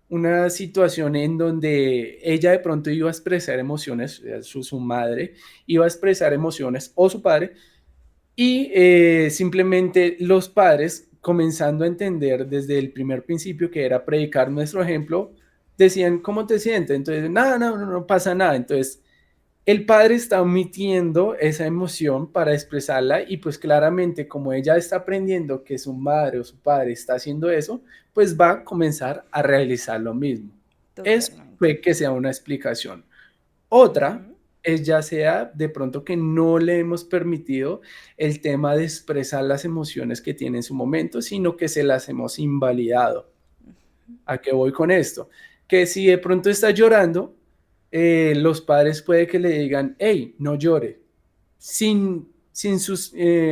una situación en donde ella de pronto iba a expresar emociones, su madre iba a expresar emociones o su padre, y simplemente los padres, comenzando a entender desde el primer principio que era predicar nuestro ejemplo, decían, ¿cómo te sientes? Entonces, nada, no, no, no pasa nada. Entonces, el padre está omitiendo esa emoción para expresarla y pues claramente como ella está aprendiendo que su madre o su padre está haciendo eso, pues va a comenzar a realizar lo mismo. Eso Totalmente. puede que sea una explicación. Otra Ujú. es ya sea de pronto que no le hemos permitido el tema de expresar las emociones que tiene en su momento, sino que se las hemos invalidado. ¿A qué voy con esto? Que si de pronto está llorando, los padres puede que le digan, hey, no llore, sin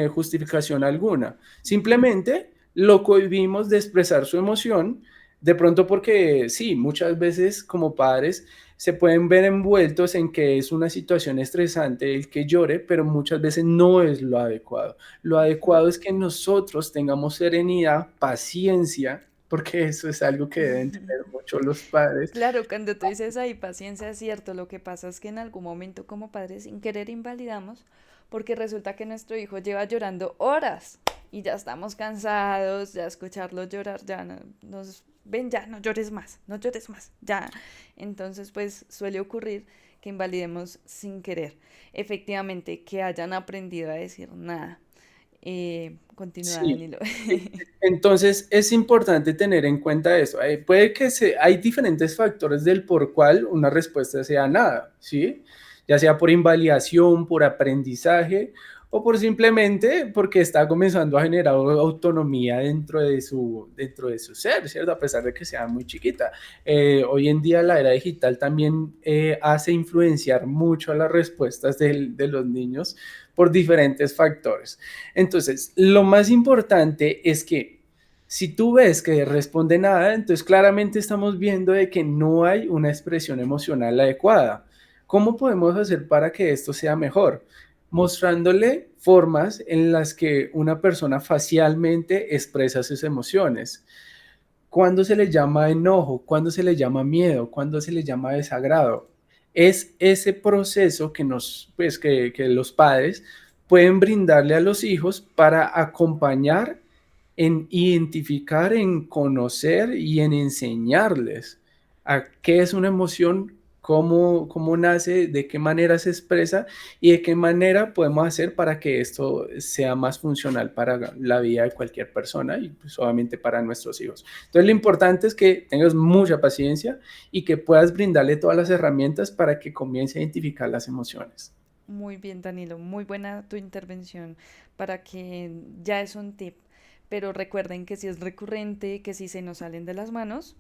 justificación alguna. Simplemente lo cohibimos de expresar su emoción, de pronto porque sí, muchas veces como padres se pueden ver envueltos en que es una situación estresante el que llore, pero muchas veces no es lo adecuado. Lo adecuado es que nosotros tengamos serenidad, paciencia, porque eso es algo que deben tener mucho los padres. Claro, cuando tú dices ahí paciencia es cierto, lo que pasa es que en algún momento como padres sin querer invalidamos porque resulta que nuestro hijo lleva llorando horas y ya estamos cansados, ya escucharlo llorar, ya nos ven, ya no llores más, no llores más, ya. Entonces pues suele ocurrir que invalidemos sin querer. Efectivamente, que hayan aprendido a decir nada. Continúa, Sí. Danilo. Entonces es importante tener en cuenta eso. Puede que hay diferentes factores del por cual una respuesta sea nada, ¿sí? Ya sea por invalidación, por aprendizaje o por simplemente porque está comenzando a generar autonomía dentro de su ser, ¿cierto? A pesar de que sea muy chiquita. Hoy en día la era digital también hace influenciar mucho a las respuestas de los niños por diferentes factores. Entonces, lo más importante es que si tú ves que responde nada, entonces claramente estamos viendo de que no hay una expresión emocional adecuada. ¿Cómo podemos hacer para que esto sea mejor? Mostrándole formas en las que una persona facialmente expresa sus emociones. ¿Cuándo se le llama enojo? ¿Cuándo se le llama miedo? ¿Cuándo se le llama desagrado? Es ese proceso que los padres pueden brindarle a los hijos para acompañar en identificar, en conocer y en enseñarles a qué es una emoción, cómo nace, de qué manera se expresa y de qué manera podemos hacer para que esto sea más funcional para la vida de cualquier persona y pues obviamente para nuestros hijos. Entonces lo importante es que tengas mucha paciencia y que puedas brindarle todas las herramientas para que comience a identificar las emociones. Muy bien, Danilo, muy buena tu intervención para que ya es un tip. Pero recuerden que si es recurrente, que si se nos salen de las manos,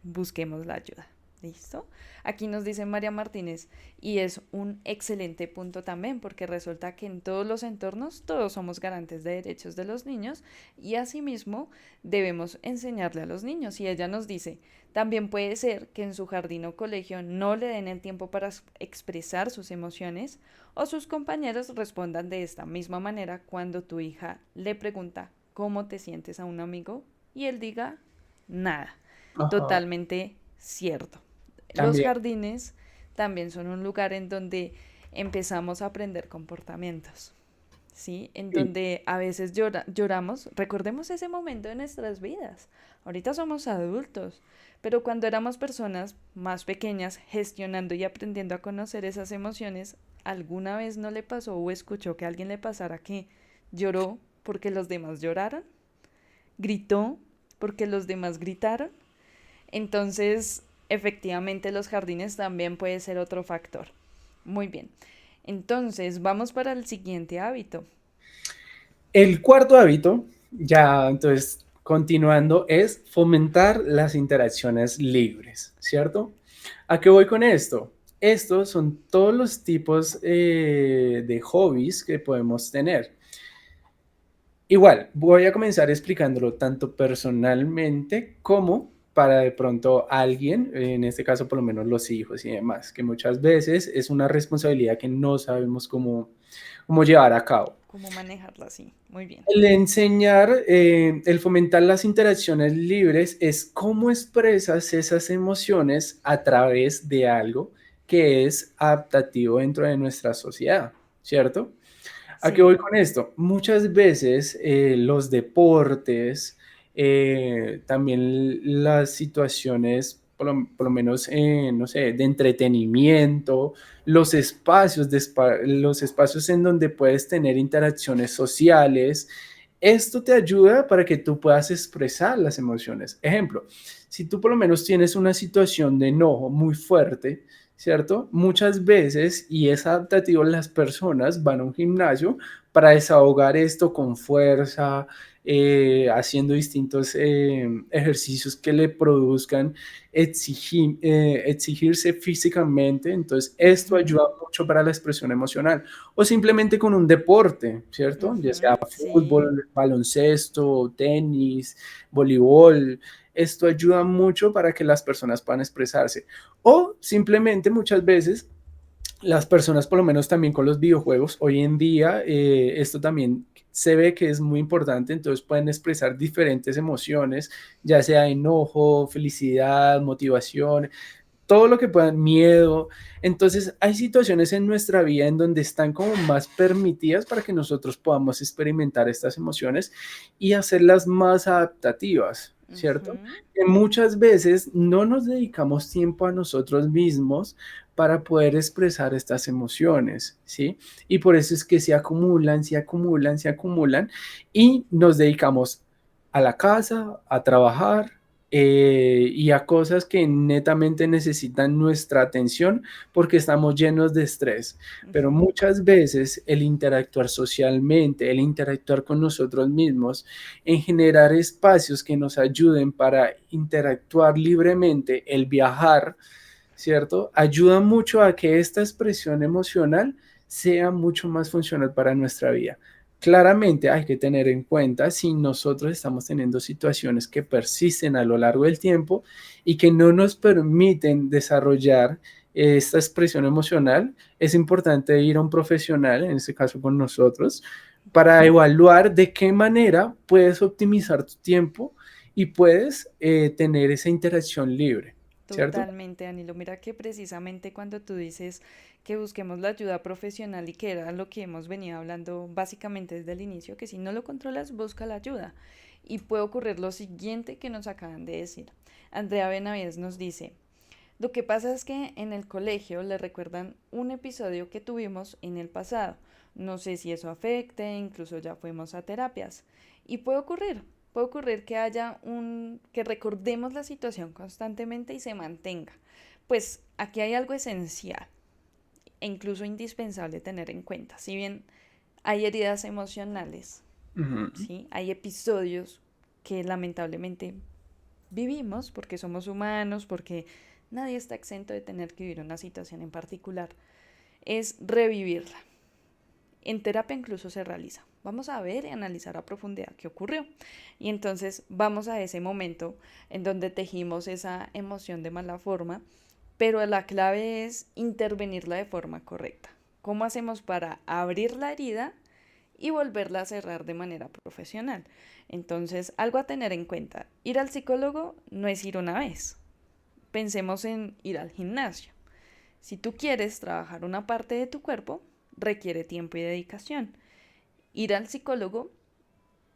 busquemos la ayuda. ¿Listo? Aquí nos dice María Martínez, y es un excelente punto también, porque resulta que en todos los entornos todos somos garantes de derechos de los niños y asimismo debemos enseñarle a los niños. Y ella nos dice, también puede ser que en su jardín o colegio no le den el tiempo para expresar sus emociones o sus compañeros respondan de esta misma manera cuando tu hija le pregunta cómo te sientes a un amigo y él diga nada. Ajá, Totalmente cierto. Los también. jardines también son un lugar en donde empezamos a aprender comportamientos, ¿sí? En Sí. donde a veces lloramos, recordemos ese momento de nuestras vidas. Ahorita somos adultos, pero cuando éramos personas más pequeñas, gestionando y aprendiendo a conocer esas emociones, ¿alguna vez no le pasó o escuchó que a alguien le pasara que lloró porque los demás lloraron? ¿Gritó porque los demás gritaron? Entonces, efectivamente, los jardines también puede ser otro factor. Muy bien. Entonces, vamos para el siguiente hábito. El cuarto hábito, ya entonces continuando, es fomentar las interacciones libres, ¿cierto? ¿A qué voy con esto? Estos son todos los tipos de hobbies que podemos tener. Igual, voy a comenzar explicándolo tanto personalmente como para de pronto alguien, en este caso por lo menos los hijos y demás, que muchas veces es una responsabilidad que no sabemos cómo llevar a cabo. ¿Cómo manejarla así? Muy bien. El enseñar, el fomentar las interacciones libres es cómo expresas esas emociones a través de algo que es adaptativo dentro de nuestra sociedad, ¿cierto? ¿A qué voy Sí. con esto? Muchas veces los deportes, también las situaciones, por lo menos, no sé, de entretenimiento, los espacios en donde puedes tener interacciones sociales, esto te ayuda para que tú puedas expresar las emociones. Ejemplo, si tú por lo menos tienes una situación de enojo muy fuerte, ¿cierto? Muchas veces, y es adaptativo, las personas van a un gimnasio para desahogar esto con fuerza, haciendo distintos ejercicios que le produzcan exigirse físicamente. Entonces, esto Ujú, ayuda mucho para la expresión emocional. O simplemente con un deporte, ¿cierto? Ya sea ujú, sí. fútbol, baloncesto, tenis, voleibol. Esto ayuda mucho para que las personas puedan expresarse. O simplemente muchas veces las personas, por lo menos también con los videojuegos, hoy en día esto también se ve que es muy importante, entonces pueden expresar diferentes emociones, ya sea enojo, felicidad, motivación, todo lo que puedan, miedo. Entonces hay situaciones en nuestra vida en donde están como más permitidas para que nosotros podamos experimentar estas emociones y hacerlas más adaptativas, ¿cierto? Ujú, Que muchas veces no nos dedicamos tiempo a nosotros mismos para poder expresar estas emociones, ¿sí? Y por eso es que se acumulan, se acumulan, se acumulan y nos dedicamos a la casa, a trabajar, y a cosas que netamente necesitan nuestra atención porque estamos llenos de estrés. Pero ujú. muchas veces el interactuar socialmente, el interactuar con nosotros mismos, en generar espacios que nos ayuden para interactuar libremente, el viajar, ¿cierto? Ayuda mucho a que esta expresión emocional sea mucho más funcional para nuestra vida. Claramente hay que tener en cuenta si nosotros estamos teniendo situaciones que persisten a lo largo del tiempo y que no nos permiten desarrollar esta expresión emocional, es importante ir a un profesional, en este caso con nosotros, para evaluar de qué manera puedes optimizar tu tiempo y puedes tener esa interacción libre, ¿cierto? Totalmente, Danilo. Mira que precisamente cuando tú dices que busquemos la ayuda profesional y que era lo que hemos venido hablando básicamente desde el inicio, que si no lo controlas, busca la ayuda. Y puede ocurrir lo siguiente que nos acaban de decir. Andrea Benavides nos dice, lo que pasa es que en el colegio le recuerdan un episodio que tuvimos en el pasado. No sé si eso afecte, incluso ya fuimos a terapias. Y puede ocurrir que haya que recordemos la situación constantemente y se mantenga. Pues aquí hay algo esencial e incluso indispensable tener en cuenta. Si bien hay heridas emocionales, Ujú. ¿sí? Hay episodios que lamentablemente vivimos, porque somos humanos, porque nadie está exento de tener que vivir una situación en particular, es revivirla. En terapia incluso se realiza. Vamos a ver y analizar a profundidad qué ocurrió. Y entonces vamos a ese momento en donde tejimos esa emoción de mala forma, pero la clave es intervenirla de forma correcta. ¿Cómo hacemos para abrir la herida y volverla a cerrar de manera profesional? Entonces, algo a tener en cuenta, ir al psicólogo no es ir una vez. Pensemos en ir al gimnasio. Si tú quieres trabajar una parte de tu cuerpo, requiere tiempo y dedicación. Ir al psicólogo,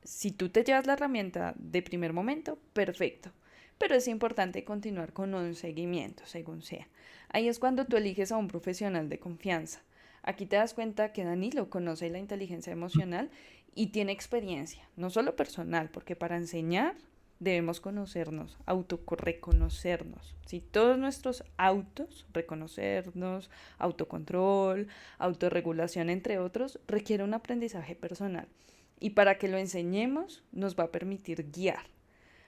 si tú te llevas la herramienta de primer momento, perfecto. Pero es importante continuar con un seguimiento, según sea. Ahí es cuando tú eliges a un profesional de confianza. Aquí te das cuenta que Danilo conoce la inteligencia emocional y tiene experiencia, no solo personal, porque para enseñar debemos conocernos, autoreconocernos. Si todos nuestros autos, reconocernos, autocontrol, autorregulación, entre otros, requiere un aprendizaje personal. Y para que lo enseñemos, nos va a permitir guiar.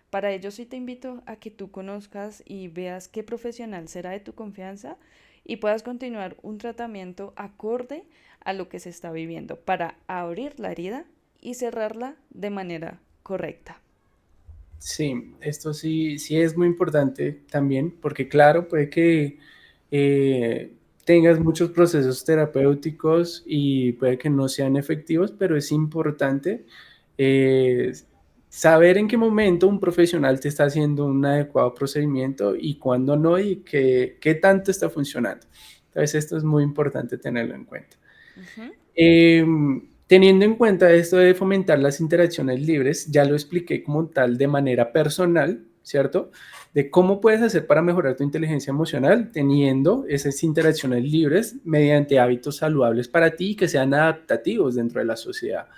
Para ello sí te invito a que tú conozcas y veas qué profesional será de tu confianza y puedas continuar un tratamiento acorde a lo que se está viviendo para abrir la herida y cerrarla de manera correcta. Sí, esto sí, sí es muy importante también, porque claro, puede que eh, tengas muchos procesos terapéuticos y puede que no sean efectivos, pero es importante eh, saber en qué momento un profesional te está haciendo un adecuado procedimiento y cuándo no y qué tanto está funcionando. Entonces, esto es muy importante tenerlo en cuenta. Ujú. Eh, Teniendo en cuenta esto de fomentar las interacciones libres, ya lo expliqué como tal de manera personal, ¿cierto? De cómo puedes hacer para mejorar tu inteligencia emocional teniendo esas interacciones libres mediante hábitos saludables para ti y que sean adaptativos dentro de la sociedad.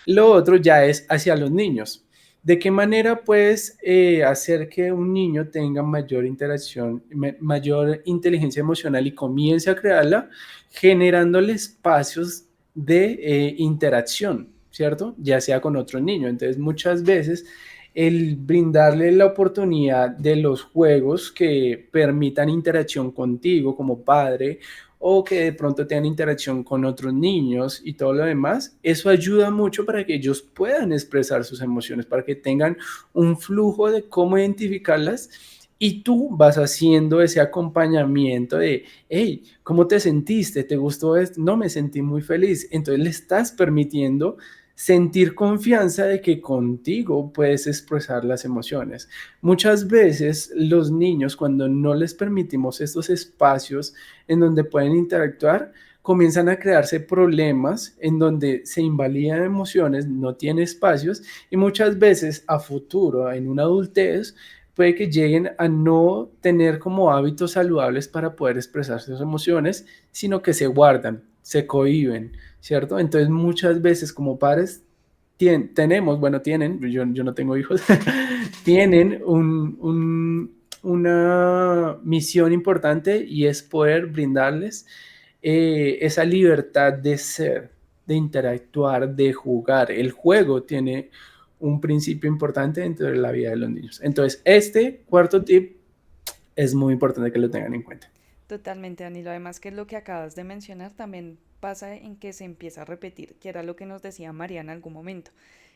Lo otro ya es hacia los niños. ¿De qué manera puedes hacer que un niño tenga mayor interacción, mayor inteligencia emocional y comience a crearla generándole espacios de interacción, ¿cierto? Ya sea con otro niño. Entonces, muchas veces el brindarle la oportunidad de los juegos que permitan interacción contigo como padre o que de pronto tengan interacción con otros niños y todo lo demás, eso ayuda mucho para que ellos puedan expresar sus emociones, para que tengan un flujo de cómo identificarlas y tú vas haciendo ese acompañamiento de, hey, ¿cómo te sentiste? ¿Te gustó esto? No, me sentí muy feliz. Entonces le estás permitiendo sentir confianza de que contigo puedes expresar las emociones. Muchas veces los niños, cuando no les permitimos estos espacios en donde pueden interactuar, comienzan a crearse problemas en donde se invalidan emociones, no tiene espacios y muchas veces a futuro, en una adultez, puede que lleguen a no tener como hábitos saludables para poder expresar sus emociones, sino que se guardan, se cohíben, ¿cierto? Entonces muchas veces como padres tenemos, bueno, tienen, yo no tengo hijos, tienen una misión importante y es poder brindarles esa libertad de ser, de interactuar, de jugar. El juego tiene un principio importante dentro de la vida de los niños. Entonces, este cuarto tip es muy importante que lo tengan en cuenta. Totalmente, Danilo. Además que lo que acabas de mencionar también pasa en que se empieza a repetir, que era lo que nos decía María en algún momento,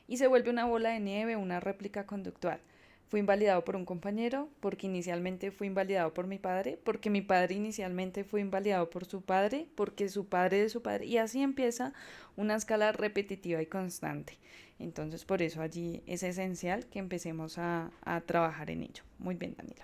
y se vuelve una bola de nieve, una réplica conductual. Fui invalidado por un compañero, porque inicialmente fui invalidado por mi padre, porque mi padre inicialmente fue invalidado por su padre, porque su padre de su padre, y así empieza una escala repetitiva y constante. Entonces, por eso allí es esencial que empecemos a trabajar en ello. Muy bien, Danilo.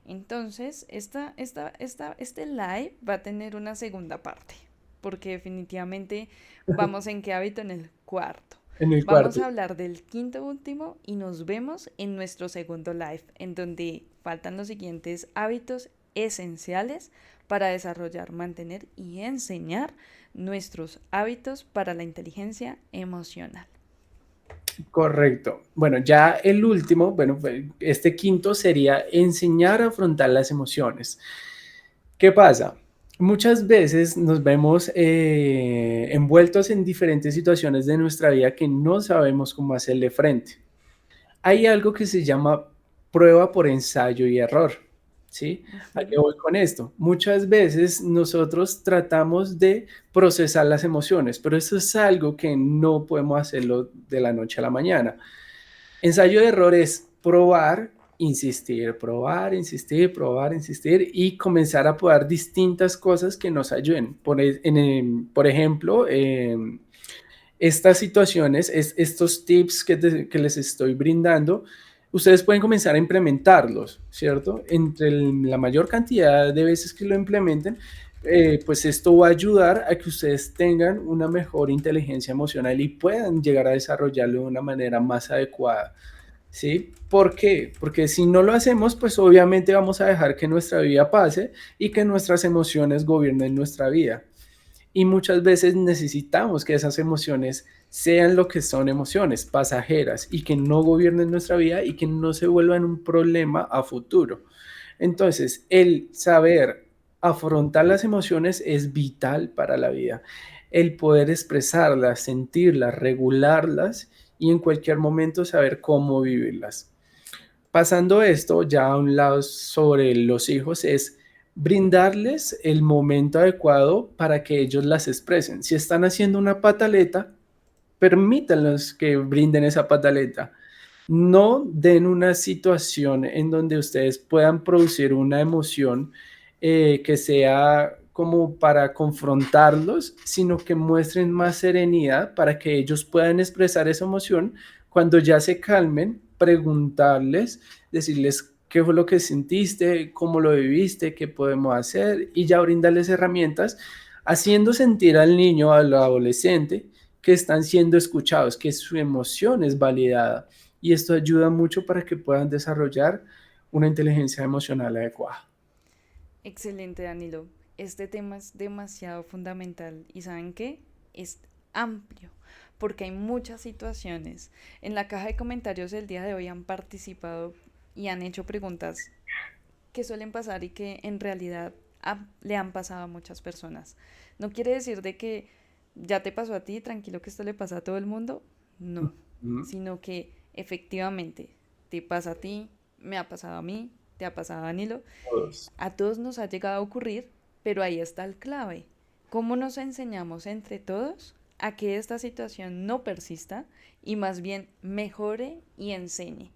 Entonces, este live va a tener una segunda parte, porque definitivamente vamos en qué hábito, en el cuarto. En el Vamos cuarto. a hablar del quinto último y nos vemos en nuestro segundo live, en donde faltan los siguientes hábitos esenciales para desarrollar, mantener y enseñar nuestros hábitos para la inteligencia emocional. Correcto. Bueno, ya el último, bueno, este quinto sería enseñar a afrontar las emociones. ¿Qué pasa? Muchas veces nos vemos envueltos en diferentes situaciones de nuestra vida que no sabemos cómo hacerle frente. Hay algo que se llama prueba por ensayo y error, ¿sí? ¿A qué Ujú. voy con esto? Muchas veces nosotros tratamos de procesar las emociones, pero eso es algo que no podemos hacerlo de la noche a la mañana. Ensayo de error es probar, insistir, probar, insistir, probar, insistir y comenzar a probar distintas cosas que nos ayuden. Por ejemplo, estas situaciones, estos tips que les estoy brindando, ustedes pueden comenzar a implementarlos, ¿cierto? Entre la mayor cantidad de veces que lo implementen, pues esto va a ayudar a que ustedes tengan una mejor inteligencia emocional y puedan llegar a desarrollarlo de una manera más adecuada. ¿Sí? ¿Por qué? Porque si no lo hacemos, pues obviamente vamos a dejar que nuestra vida pase y que nuestras emociones gobiernen nuestra vida. Y muchas veces necesitamos que esas emociones sean lo que son emociones pasajeras y que no gobiernen nuestra vida y que no se vuelvan un problema a futuro. Entonces, el saber afrontar las emociones es vital para la vida. El poder expresarlas, sentirlas, regularlas y en cualquier momento saber cómo vivirlas. Pasando esto ya a un lado sobre los hijos es brindarles el momento adecuado para que ellos las expresen. Si están haciendo una pataleta, permítanlos que brinden esa pataleta. No den una situación en donde ustedes puedan producir una emoción que sea como para confrontarlos, sino que muestren más serenidad para que ellos puedan expresar esa emoción. Cuando ya se calmen, preguntarles, decirles qué fue lo que sentiste, cómo lo viviste, qué podemos hacer y ya brindarles herramientas, haciendo sentir al niño, al adolescente, que están siendo escuchados, que su emoción es validada. Y esto ayuda mucho para que puedan desarrollar una inteligencia emocional adecuada. Excelente, Danilo. Este tema es demasiado fundamental y ¿saben qué? Es amplio porque hay muchas situaciones. En la caja de comentarios del día de hoy han participado y han hecho preguntas que suelen pasar y que en realidad le han pasado a muchas personas. No quiere decir de que ya te pasó a ti, tranquilo que esto le pasa a todo el mundo. No, Mm, sino que efectivamente te pasa a ti, me ha pasado a mí, te ha pasado a Danilo, todos. a todos nos ha llegado a ocurrir, pero ahí está el clave. ¿Cómo nos enseñamos entre todos a que esta situación no persista y más bien mejore y enseñe?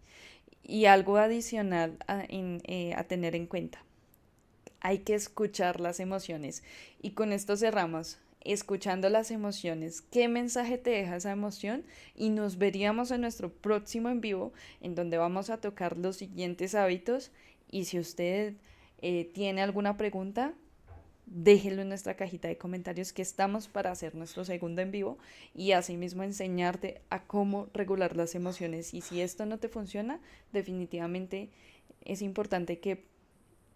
Y algo adicional a tener en cuenta. Hay que escuchar las emociones. Y con esto cerramos. Escuchando las emociones. ¿Qué mensaje te deja esa emoción? Y nos veríamos en nuestro próximo en vivo, en donde vamos a tocar los siguientes hábitos. Y si usted tiene alguna pregunta, déjenlo en nuestra cajita de comentarios que estamos para hacer nuestro segundo en vivo y asimismo enseñarte a cómo regular las emociones. Y si esto no te funciona, definitivamente es importante que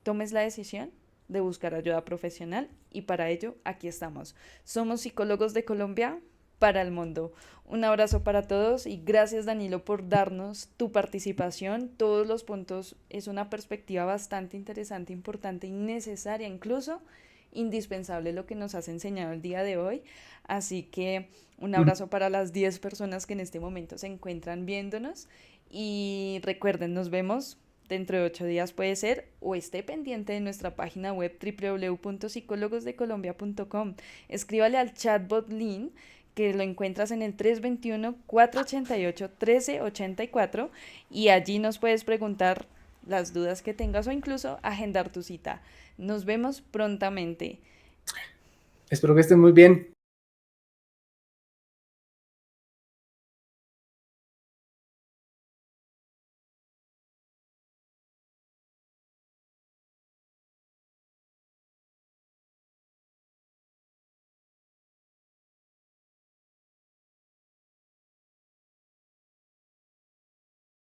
tomes la decisión de buscar ayuda profesional y para ello aquí estamos. Somos psicólogos de Colombia para el mundo. Un abrazo para todos y gracias Danilo por darnos tu participación. Todos los puntos es una perspectiva bastante interesante, importante y necesaria, incluso indispensable lo que nos has enseñado el día de hoy. Así que un abrazo para las 10 personas que en este momento se encuentran viéndonos y recuerden, nos vemos dentro de 8 días puede ser, o esté pendiente de nuestra página web www.psicologosdecolombia.com. Escríbale al chatbot Lin que lo encuentras en el 321-488-1384 y allí nos puedes preguntar las dudas que tengas o incluso agendar tu cita. Nos vemos prontamente. Espero que estén muy bien.